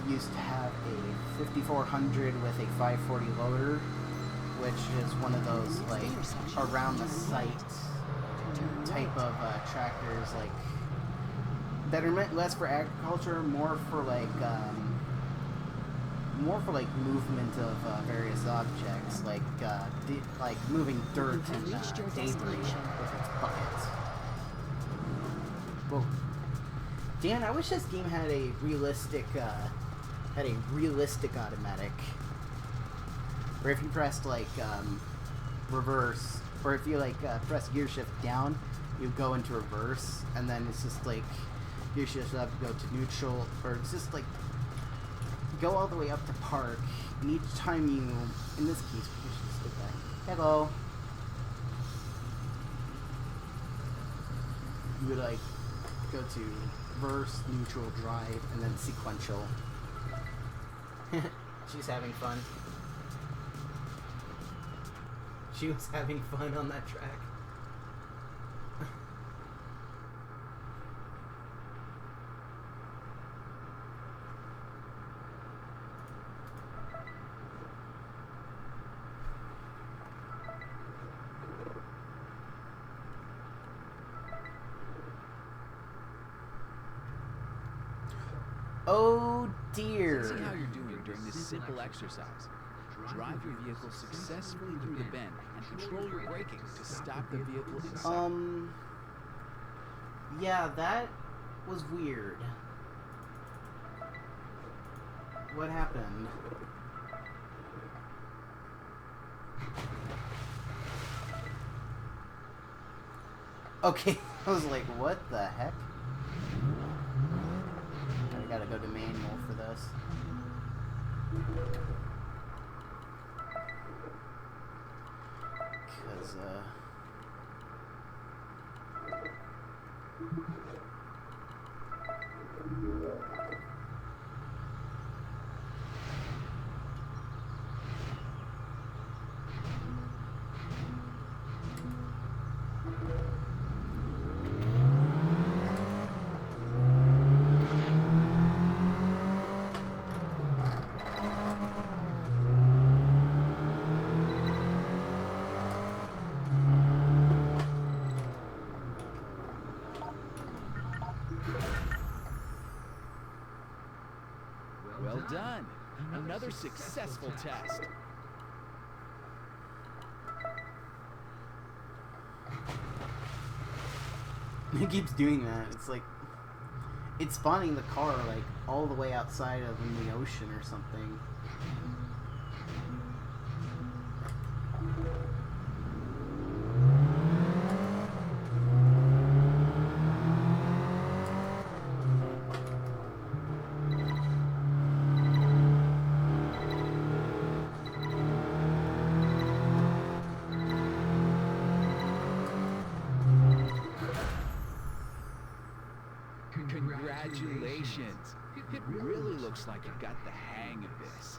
He used to have a 5400 with a 540 loader, which is one of those like around the site Turn type right. of tractors, like that are meant less for agriculture, more for like movement of various objects, like like moving dirt You have and reached your debris destination. with its buckets. Whoa. Dan, I wish this game had a realistic automatic, where if you pressed like reverse, or if you like press gear shift down, you go into reverse, and then it's just like gear shift up, go to neutral, or it's just like go all the way up to park, and each time you, in this case, we should just go back. Hello. You would like go to reverse, neutral, drive, and then sequential. She's having fun. She was having fun on that track. Oh dear. See how you're doing during this simple exercise. Drive your vehicle successfully through the bend and control your braking to stop the vehicle in sight. Yeah, that was weird. What happened? Okay, I was like, what the heck? I gotta go to manual for this. Cause, Well done. Another successful test. It keeps doing that. It's like it's spawning the car like all the way outside of in the ocean or something. Congratulations. It really looks like you've got the hang of this.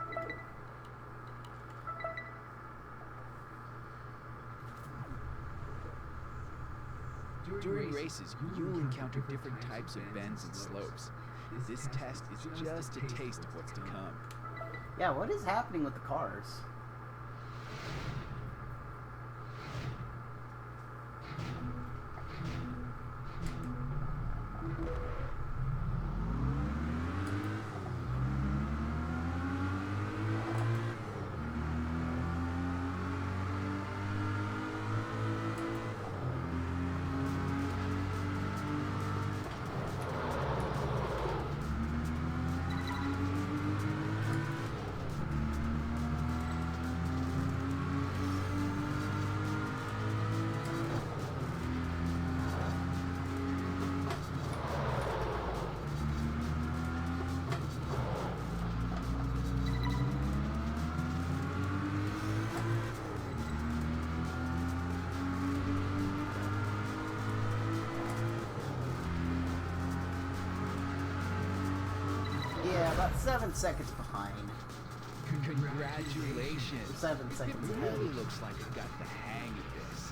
During races, you will encounter different types of bends and slopes. This test is just a taste of what's to come. Yeah, what is happening with the cars? about 7 seconds behind. Congratulations. 7 seconds It ahead. really looks like it got the hang of this.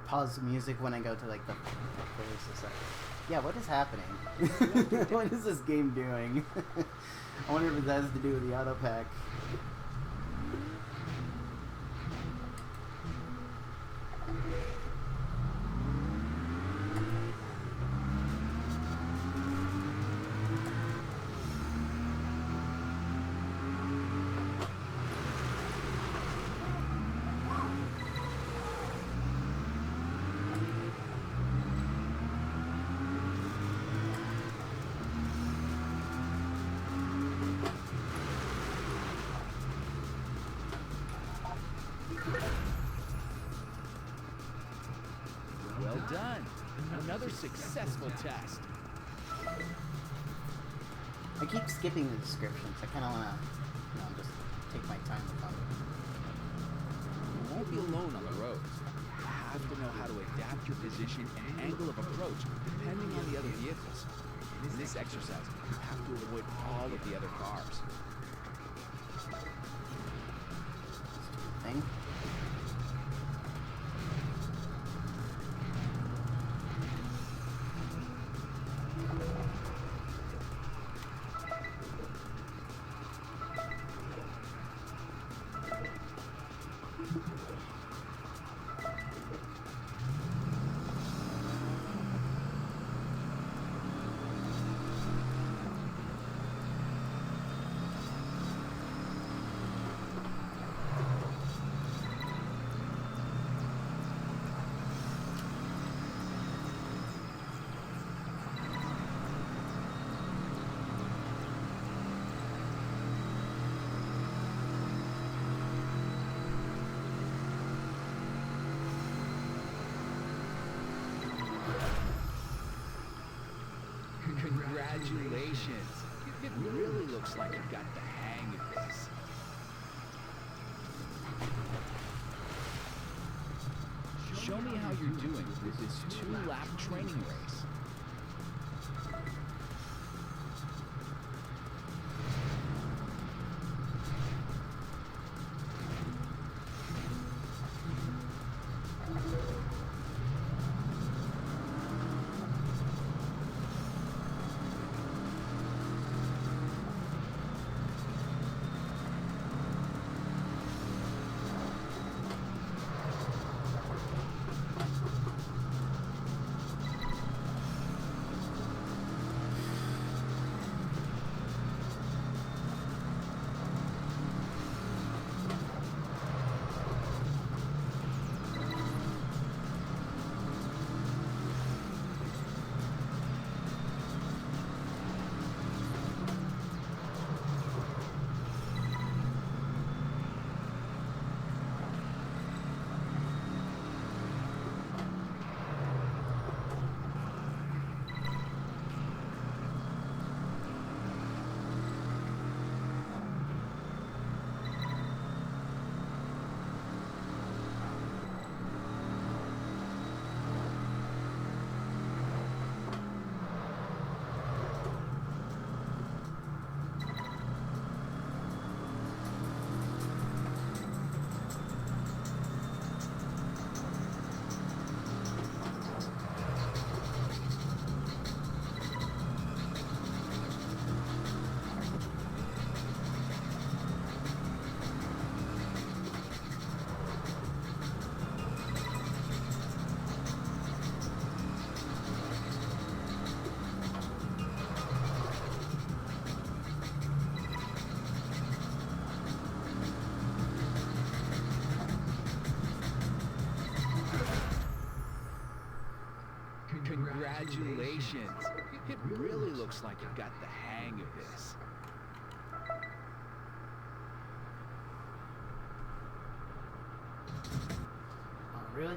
Pause the music when I go to like the places. Yeah, what is happening? What is this game doing? I wonder if it has to do with the AutoPack. Well done. Another successful test. I keep skipping the descriptions. I kind of want to, just take my time with them. You won't be alone on the roads. You have to know how to adapt your position and angle of approach depending on the other vehicles. In this exercise, you have to avoid all of the other cars. Thing. Congratulations. It really looks like you got the hang of this. Show me how you're doing with this 2-lap training race. Congratulations. It really looks like you got the hang of this. Oh, really?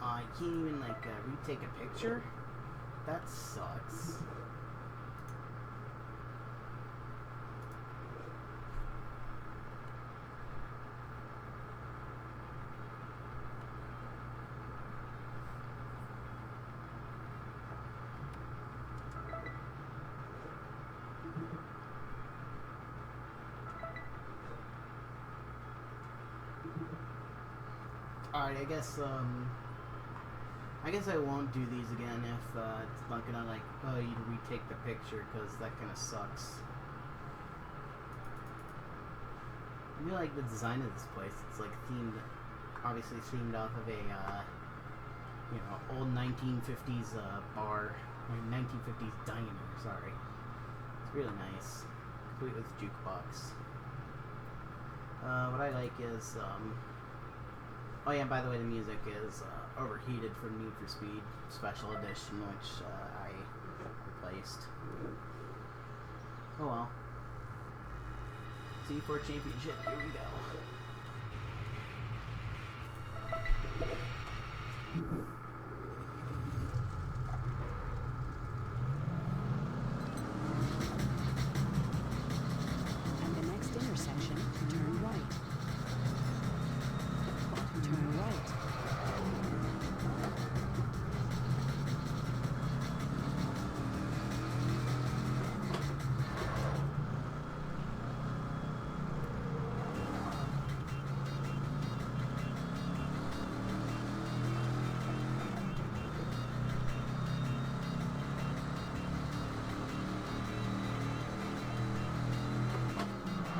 I can't even, retake a picture? That sucks. Alright, I guess I won't do these again if it's not gonna, like, oh, you retake the picture, because that kind of sucks. I really like the design of this place. It's, like, themed, obviously themed off of a, you know, old 1950s bar, or 1950s diner, sorry. It's really nice. Complete with jukebox. What I like is, oh yeah, by the way, the music is Overheated from Need for Speed Special Edition, which I replaced. Oh well. C4 Championship, here we go. At the next intersection, turn right. Turn right.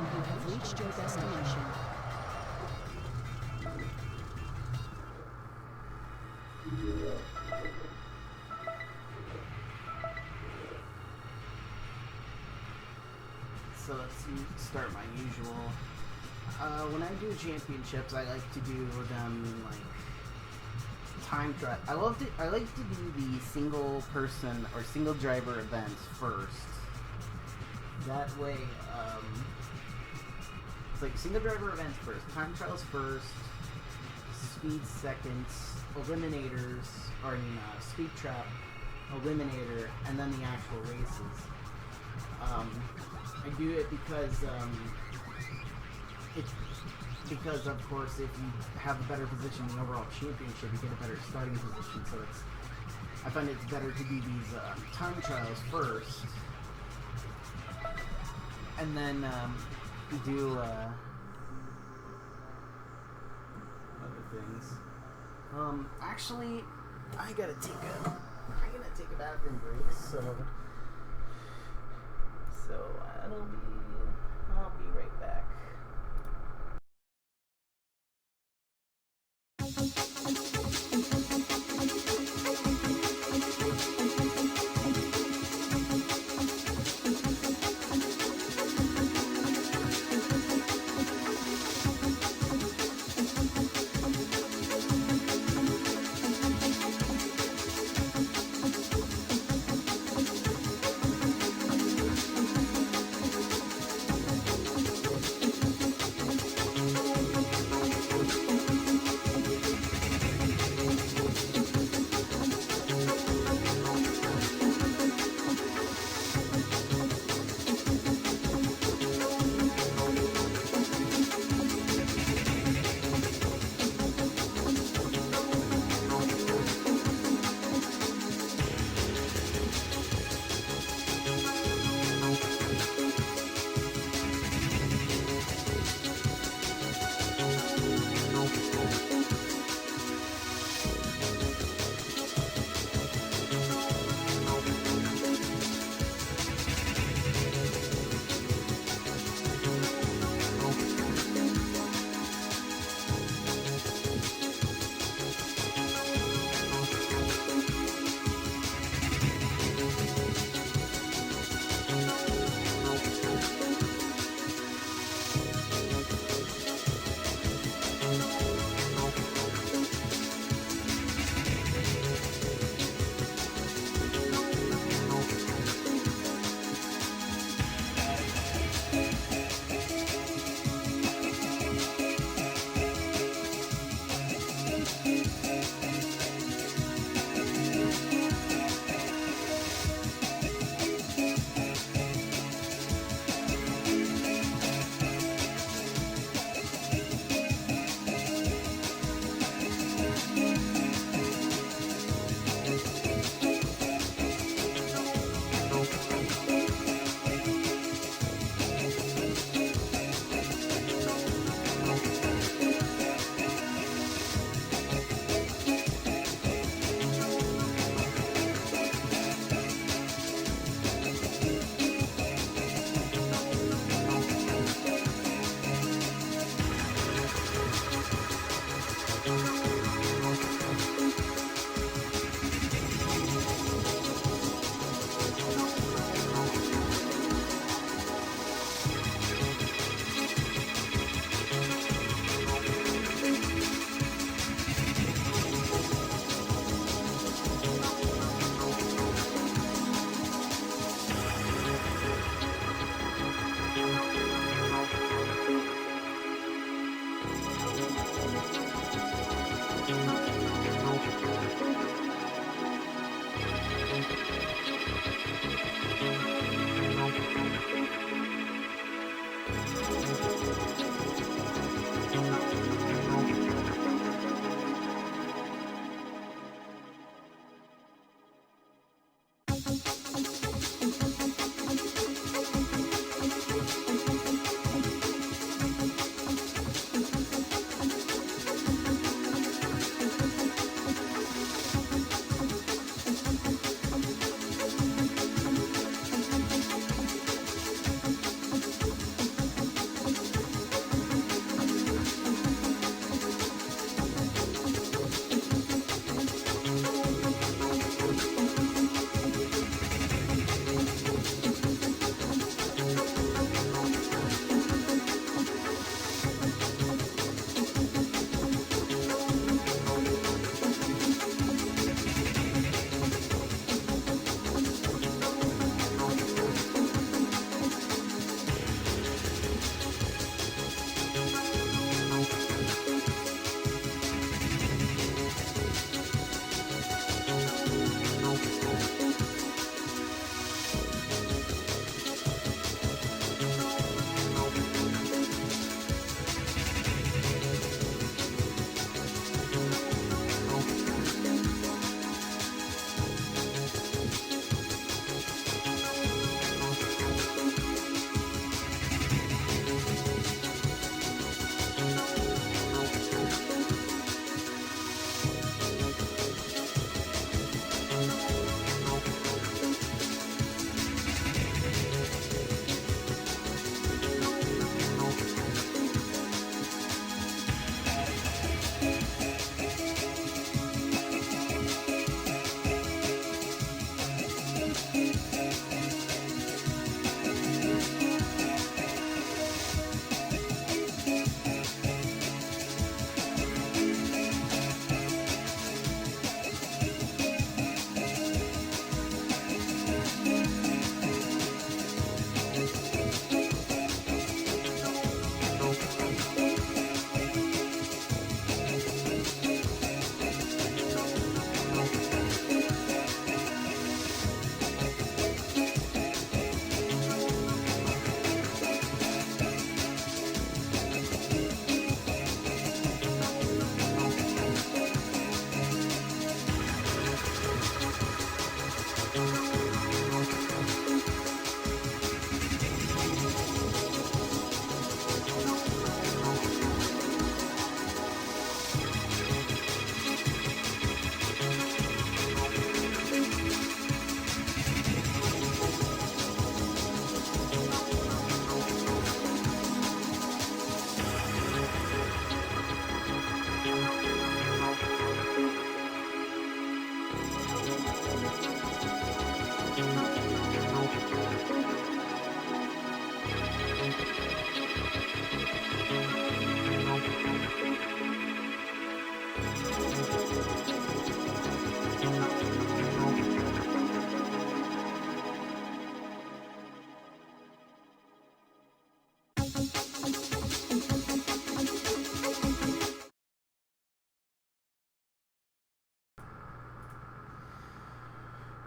You have reached your destination. So let's start my usual. When I do championships, I like to do them like time trial. I like to do the single person or single driver events first. That way, it's like single driver events first, time trials first, speed seconds, eliminators, or speed trap, eliminator, and then the actual races. I do it because of course if you have a better position in the overall championship, you get a better starting position. So I find it's better to do these time trials first, and then do other things. Actually, I'm gonna take a bathroom break, so I'll be right back.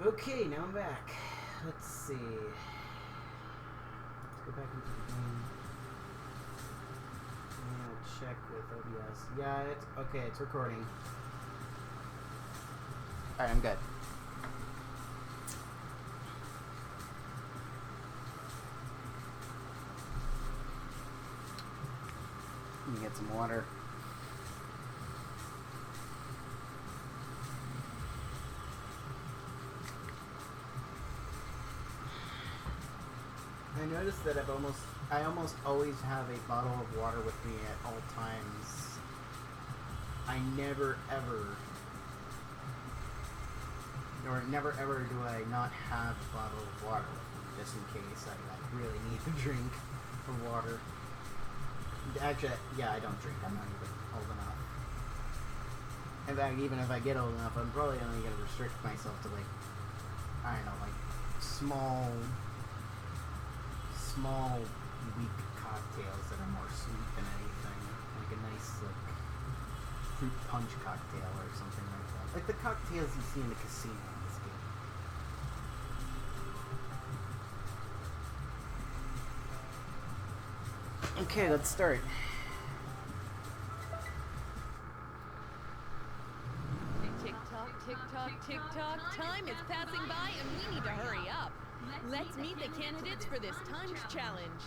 Okay, now I'm back. Let's see. Let's go back into the game. I'm gonna check with OBS. Yeah, it's okay. It's recording. All right, I'm good. Let me get some water. I noticed that I almost always have a bottle of water with me at all times. I never ever do I not have a bottle of water with me, just in case I like really need a drink of water. Actually, yeah, I don't drink. I'm not even old enough. In fact, even if I get old enough, I'm probably only going to restrict myself to like, I don't know, like small weak cocktails that are more sweet than anything. Like a nice like fruit punch cocktail or something like that. Like the cocktails you see in the casino in this game. Okay, let's start. Tick tock, tick tock. Time is passing by and we need to hurry up. Let's meet the candidates for this timed challenge.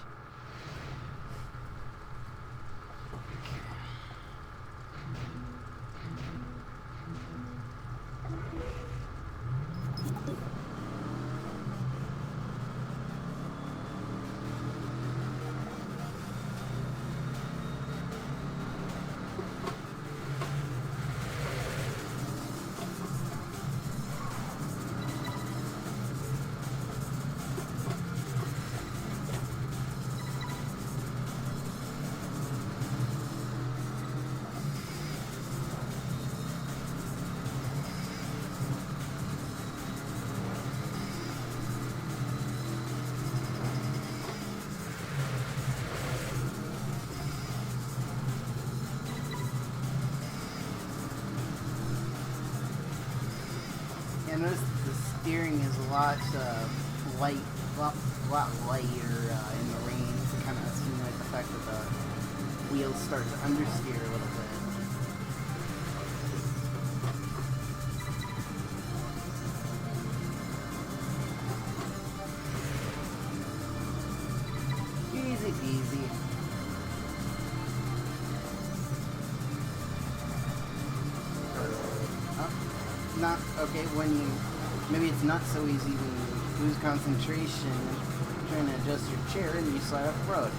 I noticed the steering is a lot light, lot lighter in the reins. It kind of simulates the fact that the wheels start to understeer a little bit. Easy peasy. Not okay when you maybe it's not so easy when you lose concentration trying to adjust your chair and you slide off the road.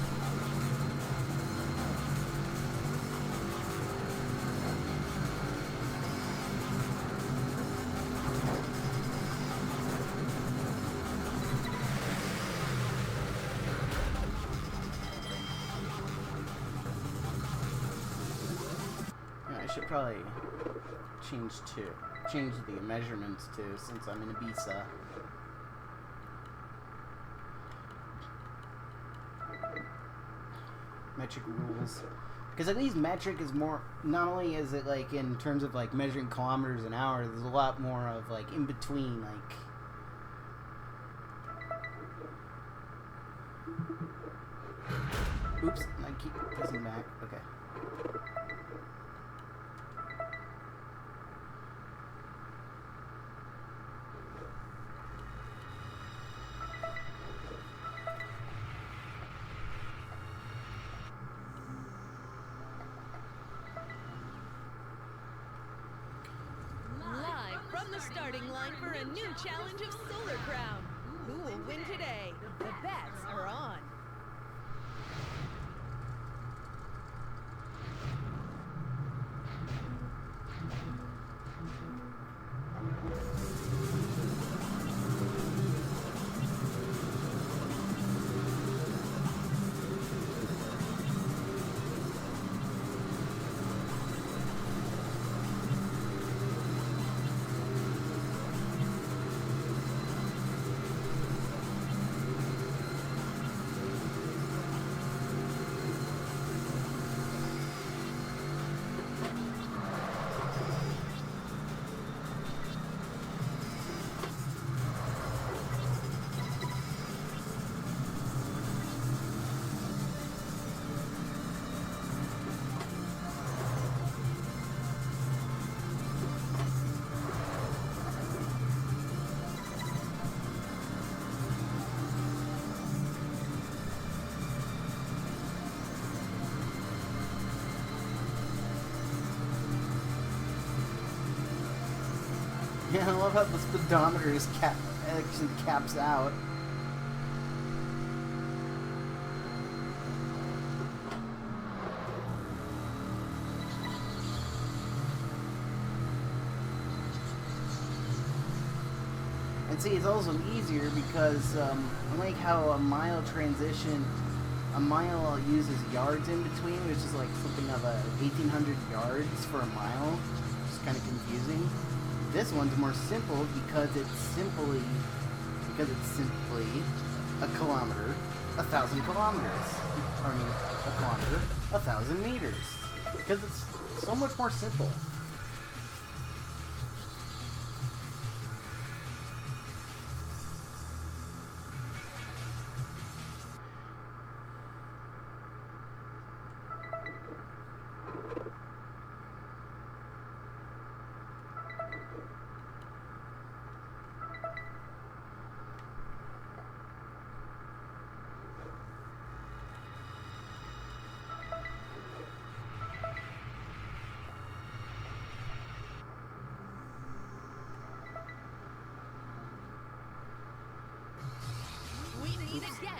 Yeah, I should probably change the measurements too, since I'm in Ibiza. Metric rules. Because at least metric is more, not only is it like in terms of like measuring kilometers an hour, there's a lot more of like in between, like oops, I keep pressing back. Okay. From the starting line for a new challenge of Solar Crown. Who will win today? The bets are on. Yeah, I love how the speedometer is actually caps out. And see, it's also easier because, unlike how a mile transition, a mile uses yards in between, which is like something of a 1,800 yards for a mile, which is kind of confusing. This one's more simple because it's simply a kilometer, 1,000 kilometers. I mean, a kilometer, 1,000 meters. Because it's so much more simple.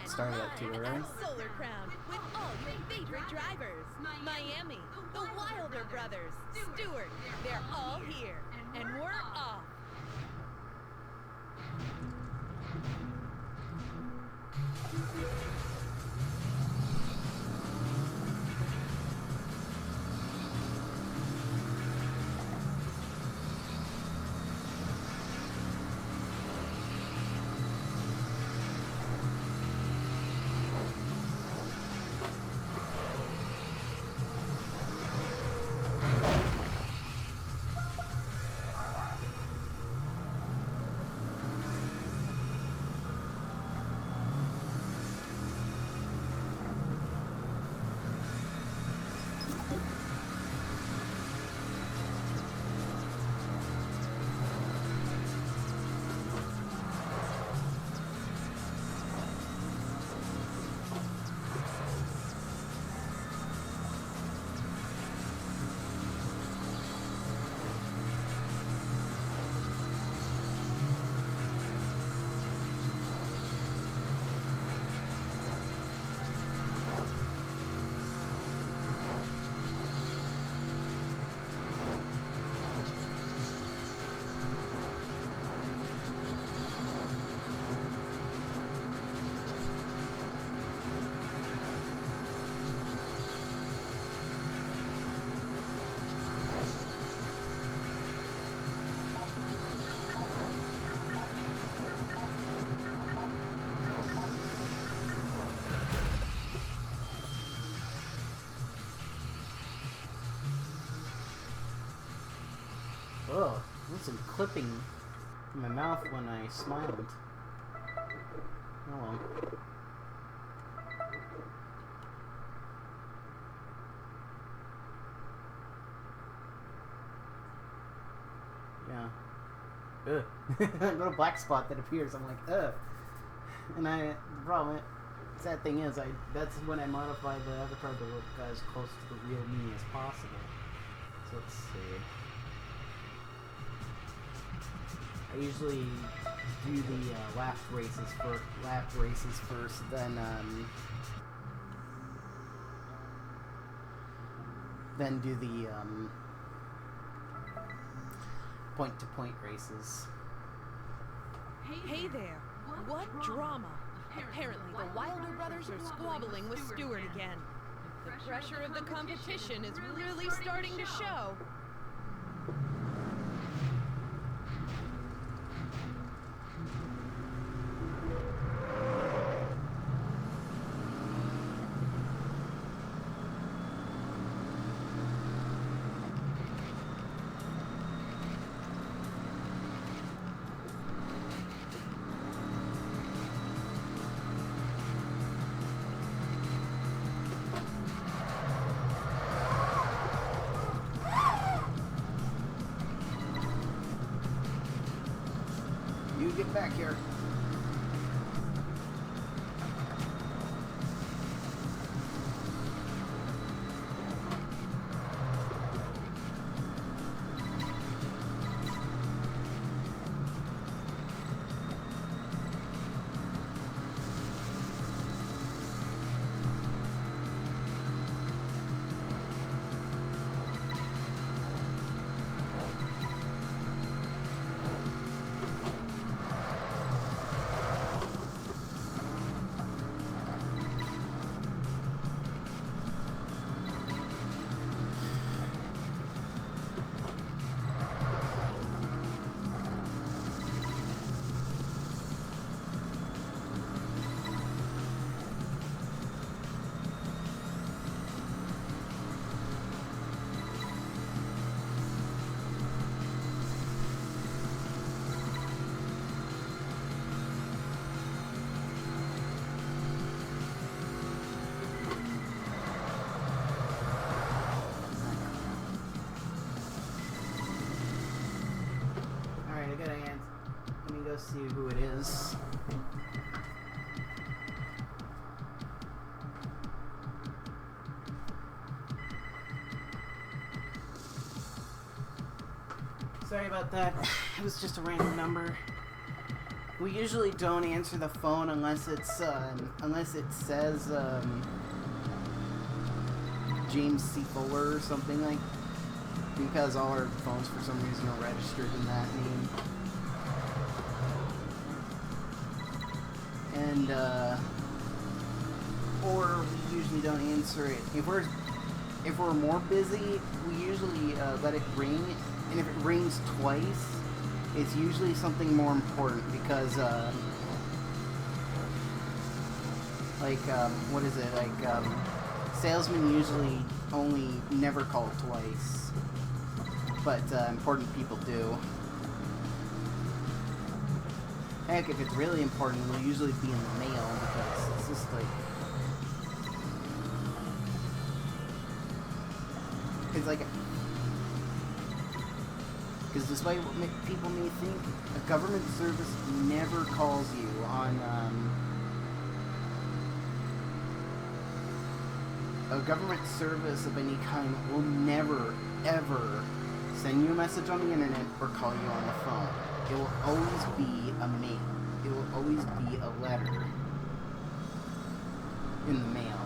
Started at 2, right? Solar Crown with all your favorite drivers. Miami, the Wilder brothers, Stewart, they're all here, and we're off. Ugh, there's some clipping in my mouth when I smiled. Oh well. Yeah. Ugh. A little black spot that appears, I'm like, ugh. And the problem, sad thing is, that's when I modify the avatar to look as close to the real me as possible. So let's see. I usually do the lap races first, then do the point-to-point races. Hey there, what drama? Apparently the Wilder brothers are squabbling with Stewart again. The pressure of the competition is really starting to show. Get back here. to see who it is. Sorry about that. It was just a random number. We usually don't answer the phone unless it's unless it says James C. Fuller or something like. Because all our phones for some reason are registered in that name. And or we usually don't answer it. If we're more busy, we usually let it ring. And if it rings twice, it's usually something more important because, what is it? Salesmen usually only never call twice, but important people do. Heck, if it's really important, it'll usually be in the mail because it's just like... It's like... Because despite what people may think, a government service never calls you on, a government service of any kind will never, ever send you a message on the internet or call you on the phone. It will always be a mail. It will always be a letter in the mail.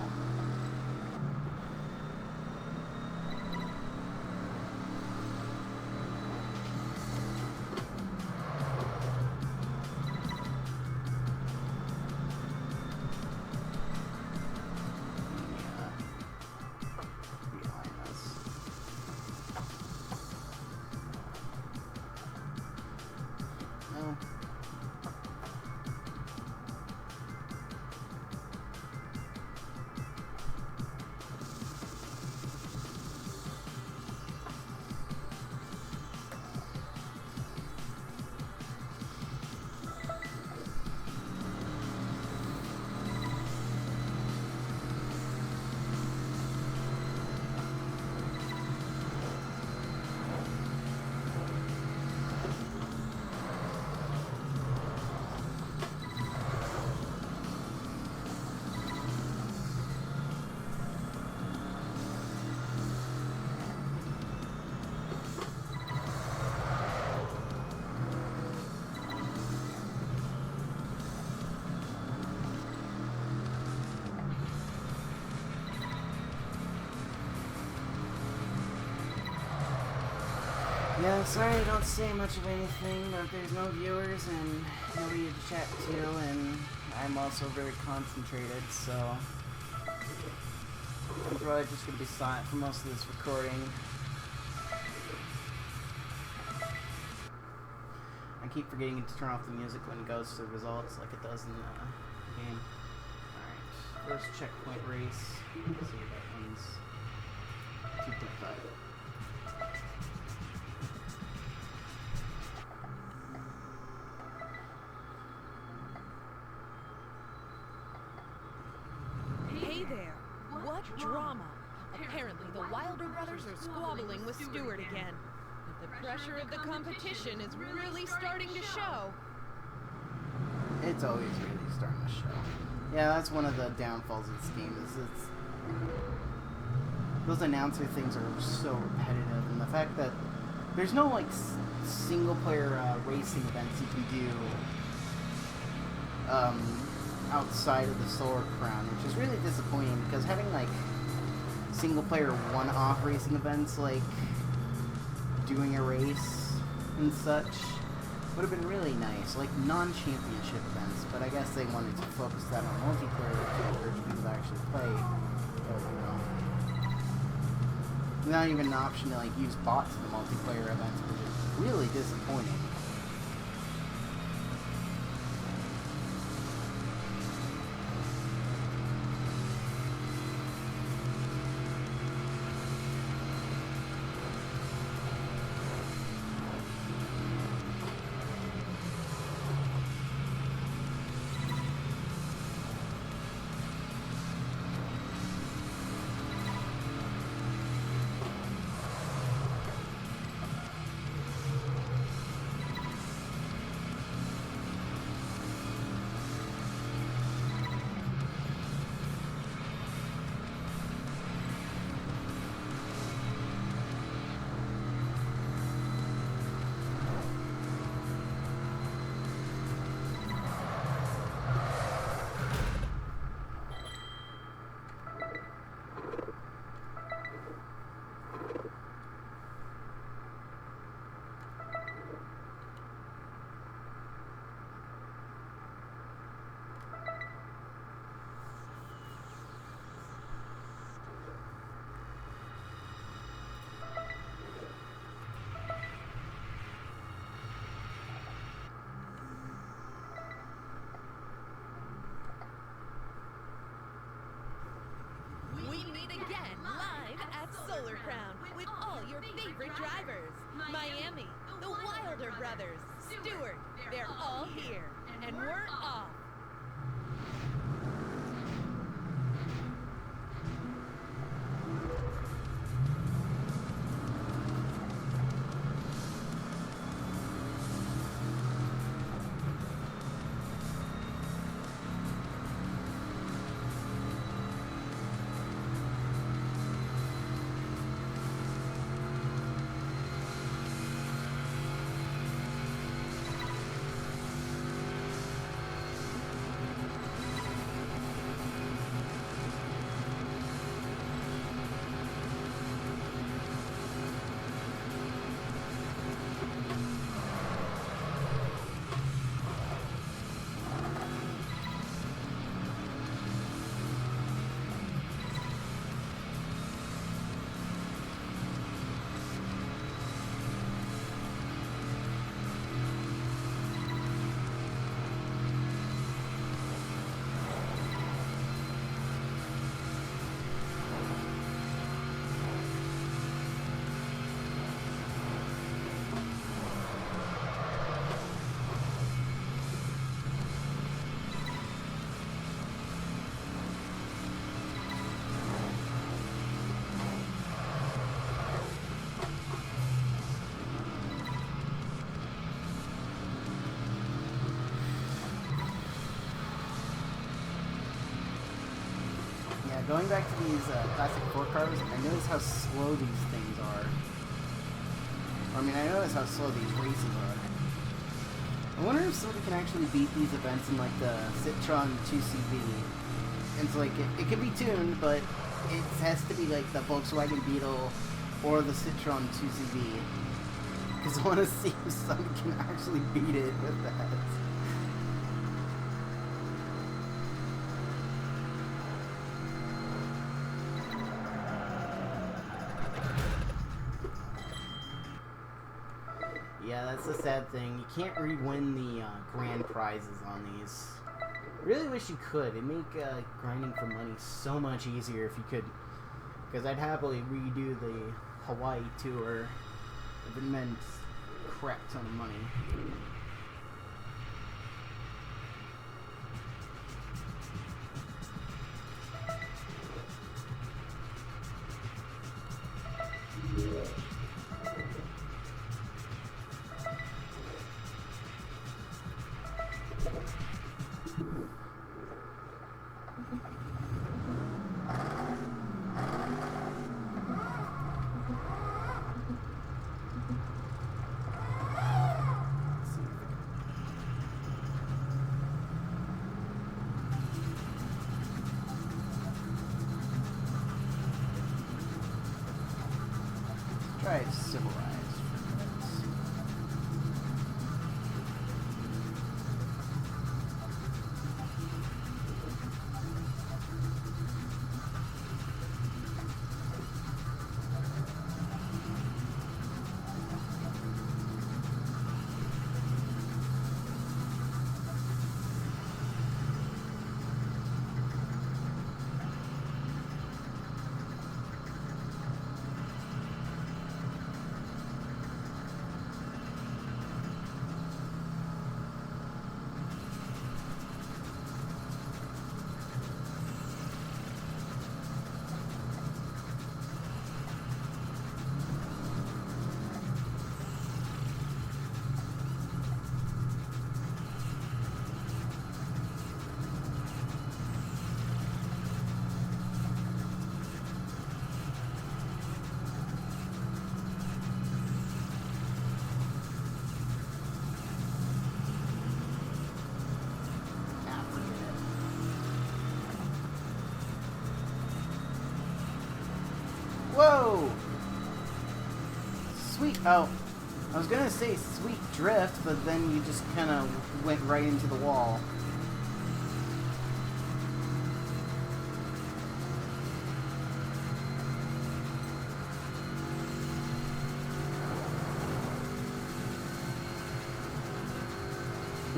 Yeah, sorry I don't say much of anything, but there's no viewers and nobody to chat to, and I'm also very concentrated, so I'm probably just going to be silent for most of this recording. I keep forgetting to turn off the music when it goes to results like it does in the game. Alright, first checkpoint race. Let's see what that one's 2.5. Drama. Apparently, the Wilder brothers are squabbling with Stewart again. The pressure of the competition is really starting to show. It's always really starting to show. Yeah, that's one of the downfalls of this game, is it's... Those announcer things are so repetitive, and the fact that there's no, like, single-player racing events you can do outside of the Solar Crown, which is really disappointing, because having, like, single-player one-off racing events, like doing a race and such, would have been really nice, like non-championship events, but I guess they wanted to focus that on multiplayer to encourage people to actually play, but, you know. Not even an option to, like, use bots in the multiplayer events, which is really disappointing. Spectacular Crown with all your favorite drivers. Miami, the Wilder brothers, Stewart, they're all here. And we're off. Going back to these classic 4 cars, I notice how slow these things are. I mean, I notice how slow these races are. I wonder if somebody can actually beat these events in like the Citroen 2CV. And it's like, it can be tuned, but it has to be like the Volkswagen Beetle or the Citroen 2CV. Because I want to see if somebody can actually beat it with that. Yeah, that's the sad thing. You can't re-win the grand prizes on these. Really wish you could. It'd make grinding for money so much easier if you could. Because I'd happily redo the Hawaii tour if it meant a crap ton of money. Try civilized for minutes. Whoa! Sweet. Oh, I was gonna say sweet drift, but then you just kind of went right into the wall.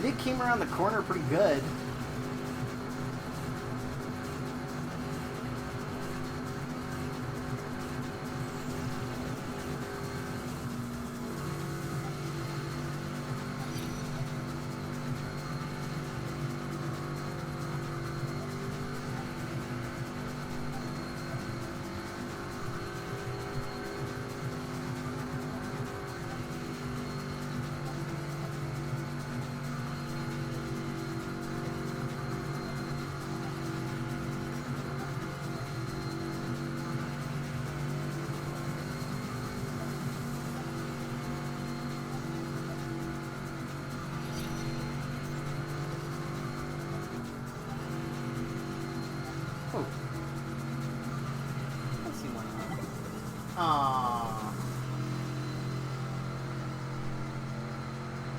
It came around the corner pretty good.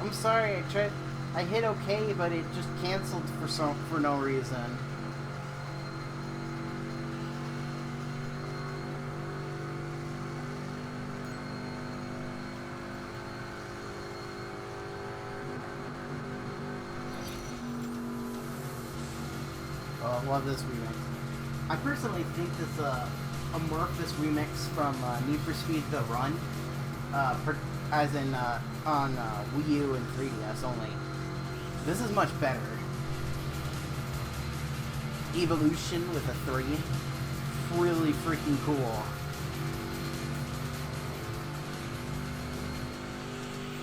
I'm sorry, I hit OK, but it just canceled for no reason. Oh, I love this remix. I personally think this amorphous remix from Need for Speed The Run, as in on Wii U and 3DS only. This is much better. Evolution with a 3. Really freaking cool.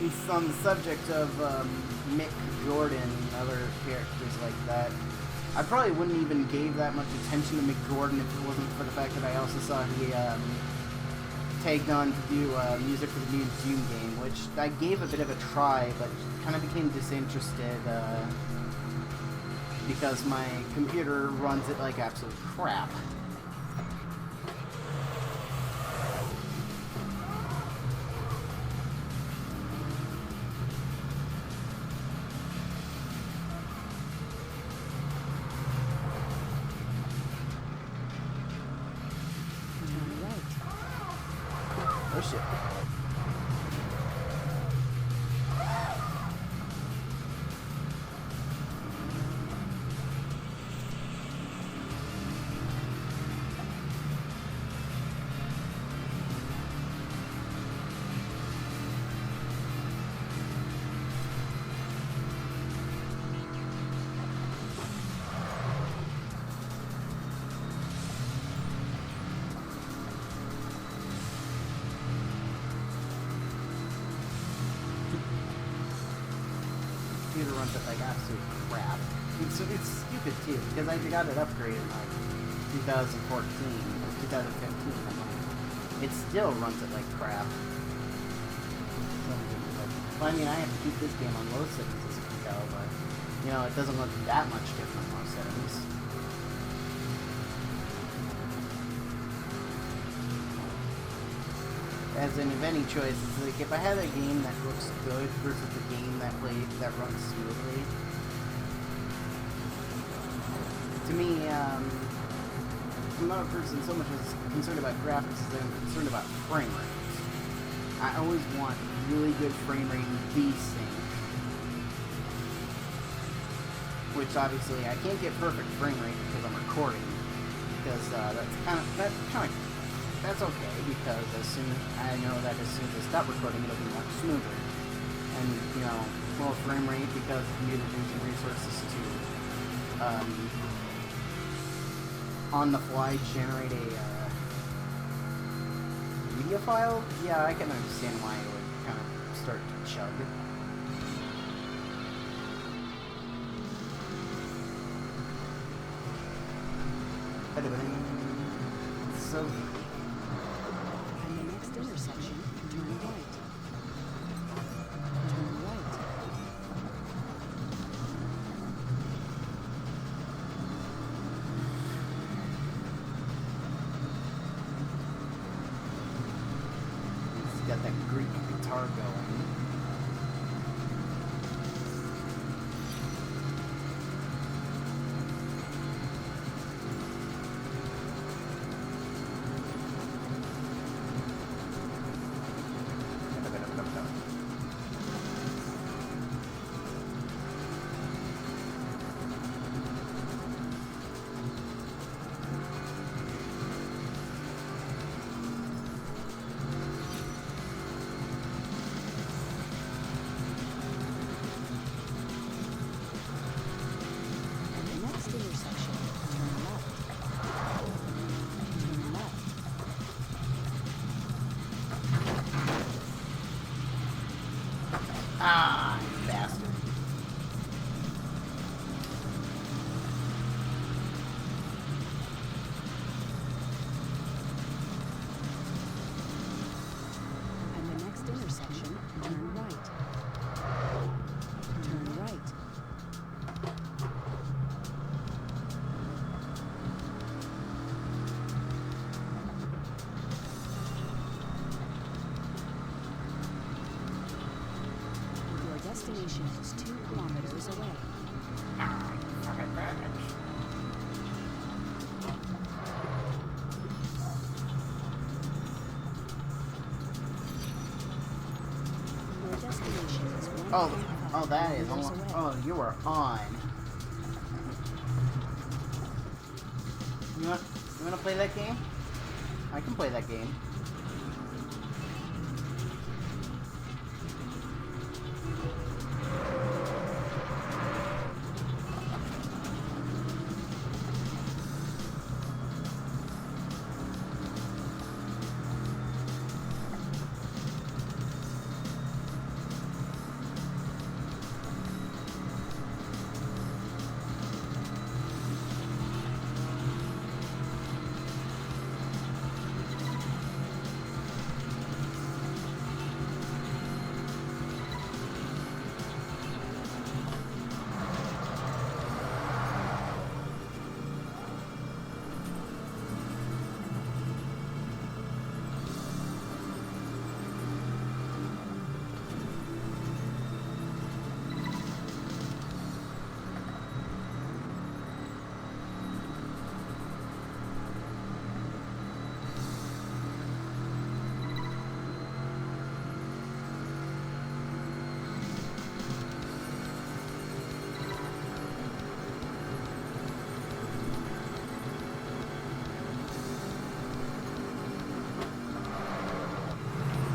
It's on the subject of Mick Jordan and other characters like that. I probably wouldn't even give that much attention to Mick Jordan if it wasn't for the fact that I also saw he tagged on to do music for the new Doom game, which I gave a bit of a try, but kind of became disinterested because my computer runs it like absolute crap. Oh shit. Computer runs it like absolute crap. It's stupid too, because I got it upgraded in like 2014 or 2015. It still runs it like crap. Well, I mean, I have to keep this game on low settings as you can tell, but you know, it doesn't look that much different on low settings. As in, of any choice, it's like if I had a game that looks good versus a game that runs smoothly. To me, I'm not a person so much as concerned about graphics as I'm concerned about frame rates. I always want really good frame rate in VSync, which obviously I can't get perfect frame rate because I'm recording. Because that's okay, because I know that as soon as I stop recording, it'll be much smoother. And, you know, low frame rate because the computer is using resources to, on the fly generate a, media file? Yeah, I can understand why it would kind of start to chug. So... At the next intersection, turn right. Turn right. It's got that Greek guitar going. destination is 2 kilometers away. Your destination is 1.5 Oh, that is kilometers on. away. Oh, you are on. You want to play that game? I can play that game.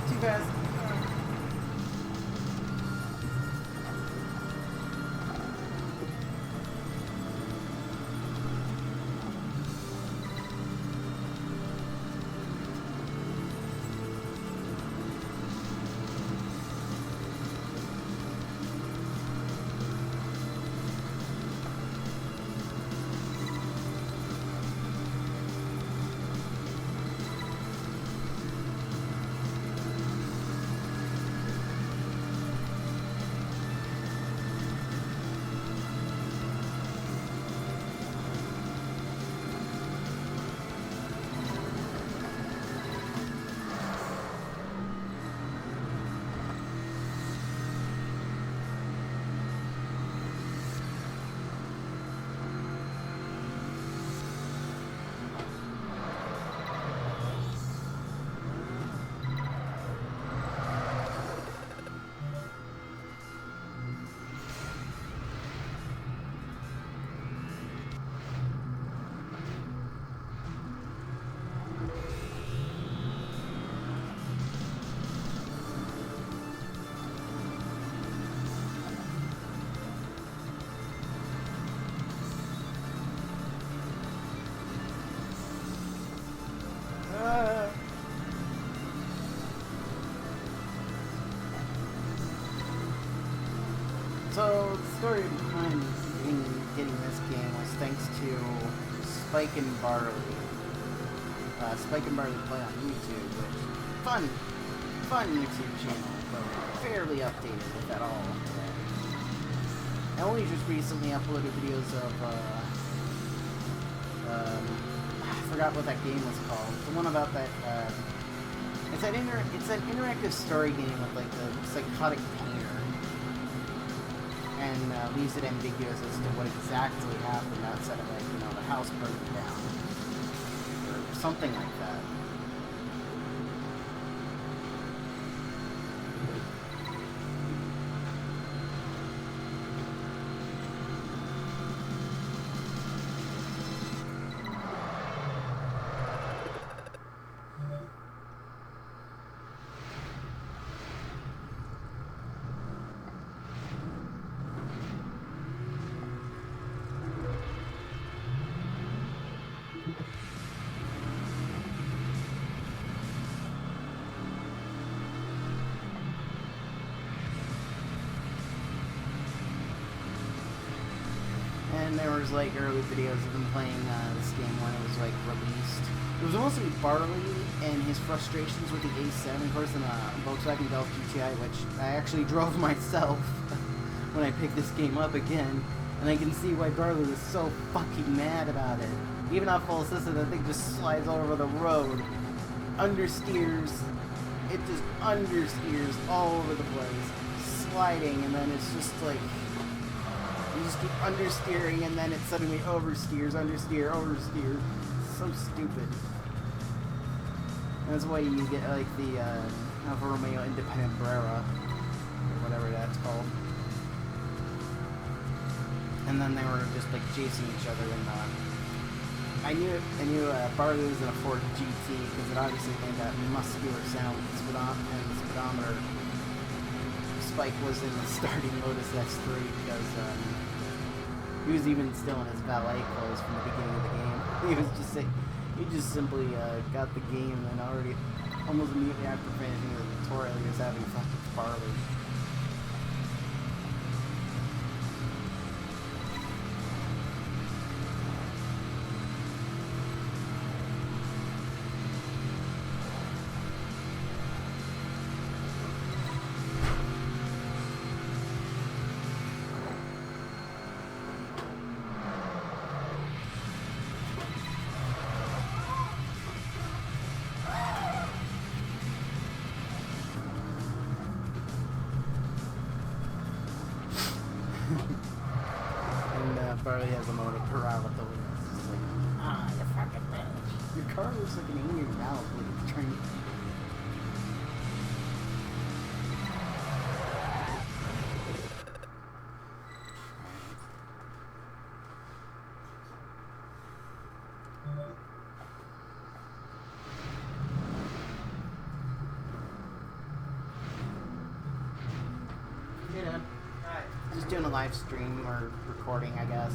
Too fast. So, the story behind getting this game was thanks to Spike and Barley. Spike and Barley play on YouTube, which fun YouTube channel, but fairly updated if at all. I only just recently uploaded videos of I forgot what that game was called. The one about that it's an interactive story game with like the psychotic painter. And leaves it ambiguous as to what exactly happened outside of, like, you know, the house burning down. Or something like that. And there was like early videos of him playing this game when it was like released. It was mostly Barley and his frustrations with the A7, of course, in a Volkswagen Golf GTI, which I actually drove myself when I picked this game up again. And I can see why Barley was so fucking mad about it. Even off full assisted, that thing just slides all over the road, understeers, it just understeers all over the place, sliding, and then it's just like you just keep understeering, and then it suddenly oversteers, understeer, oversteer. It's so stupid. And that's why you get like the Alfa Romeo Independent Brera, or whatever that's called. And then they were just like chasing each other, and I knew Barley was in a Ford GT because it obviously made that muscular sound. And the speedometer spike was in the starting Lotus S3 because he was even still in his valet clothes from the beginning of the game. He just simply got the game, and already almost immediately after finishing the tutorial, he was having fun with Barley. Barley has a moment of corral with the wheels. It's like, you fucking bitch. Your car looks like an angry mouth when it's trying to... Just doing a live stream or recording, I guess.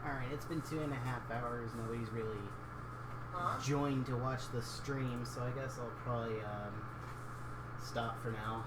Alright, it's been 2.5 hours. Nobody's really joined to watch the stream, so I guess I'll probably stop for now.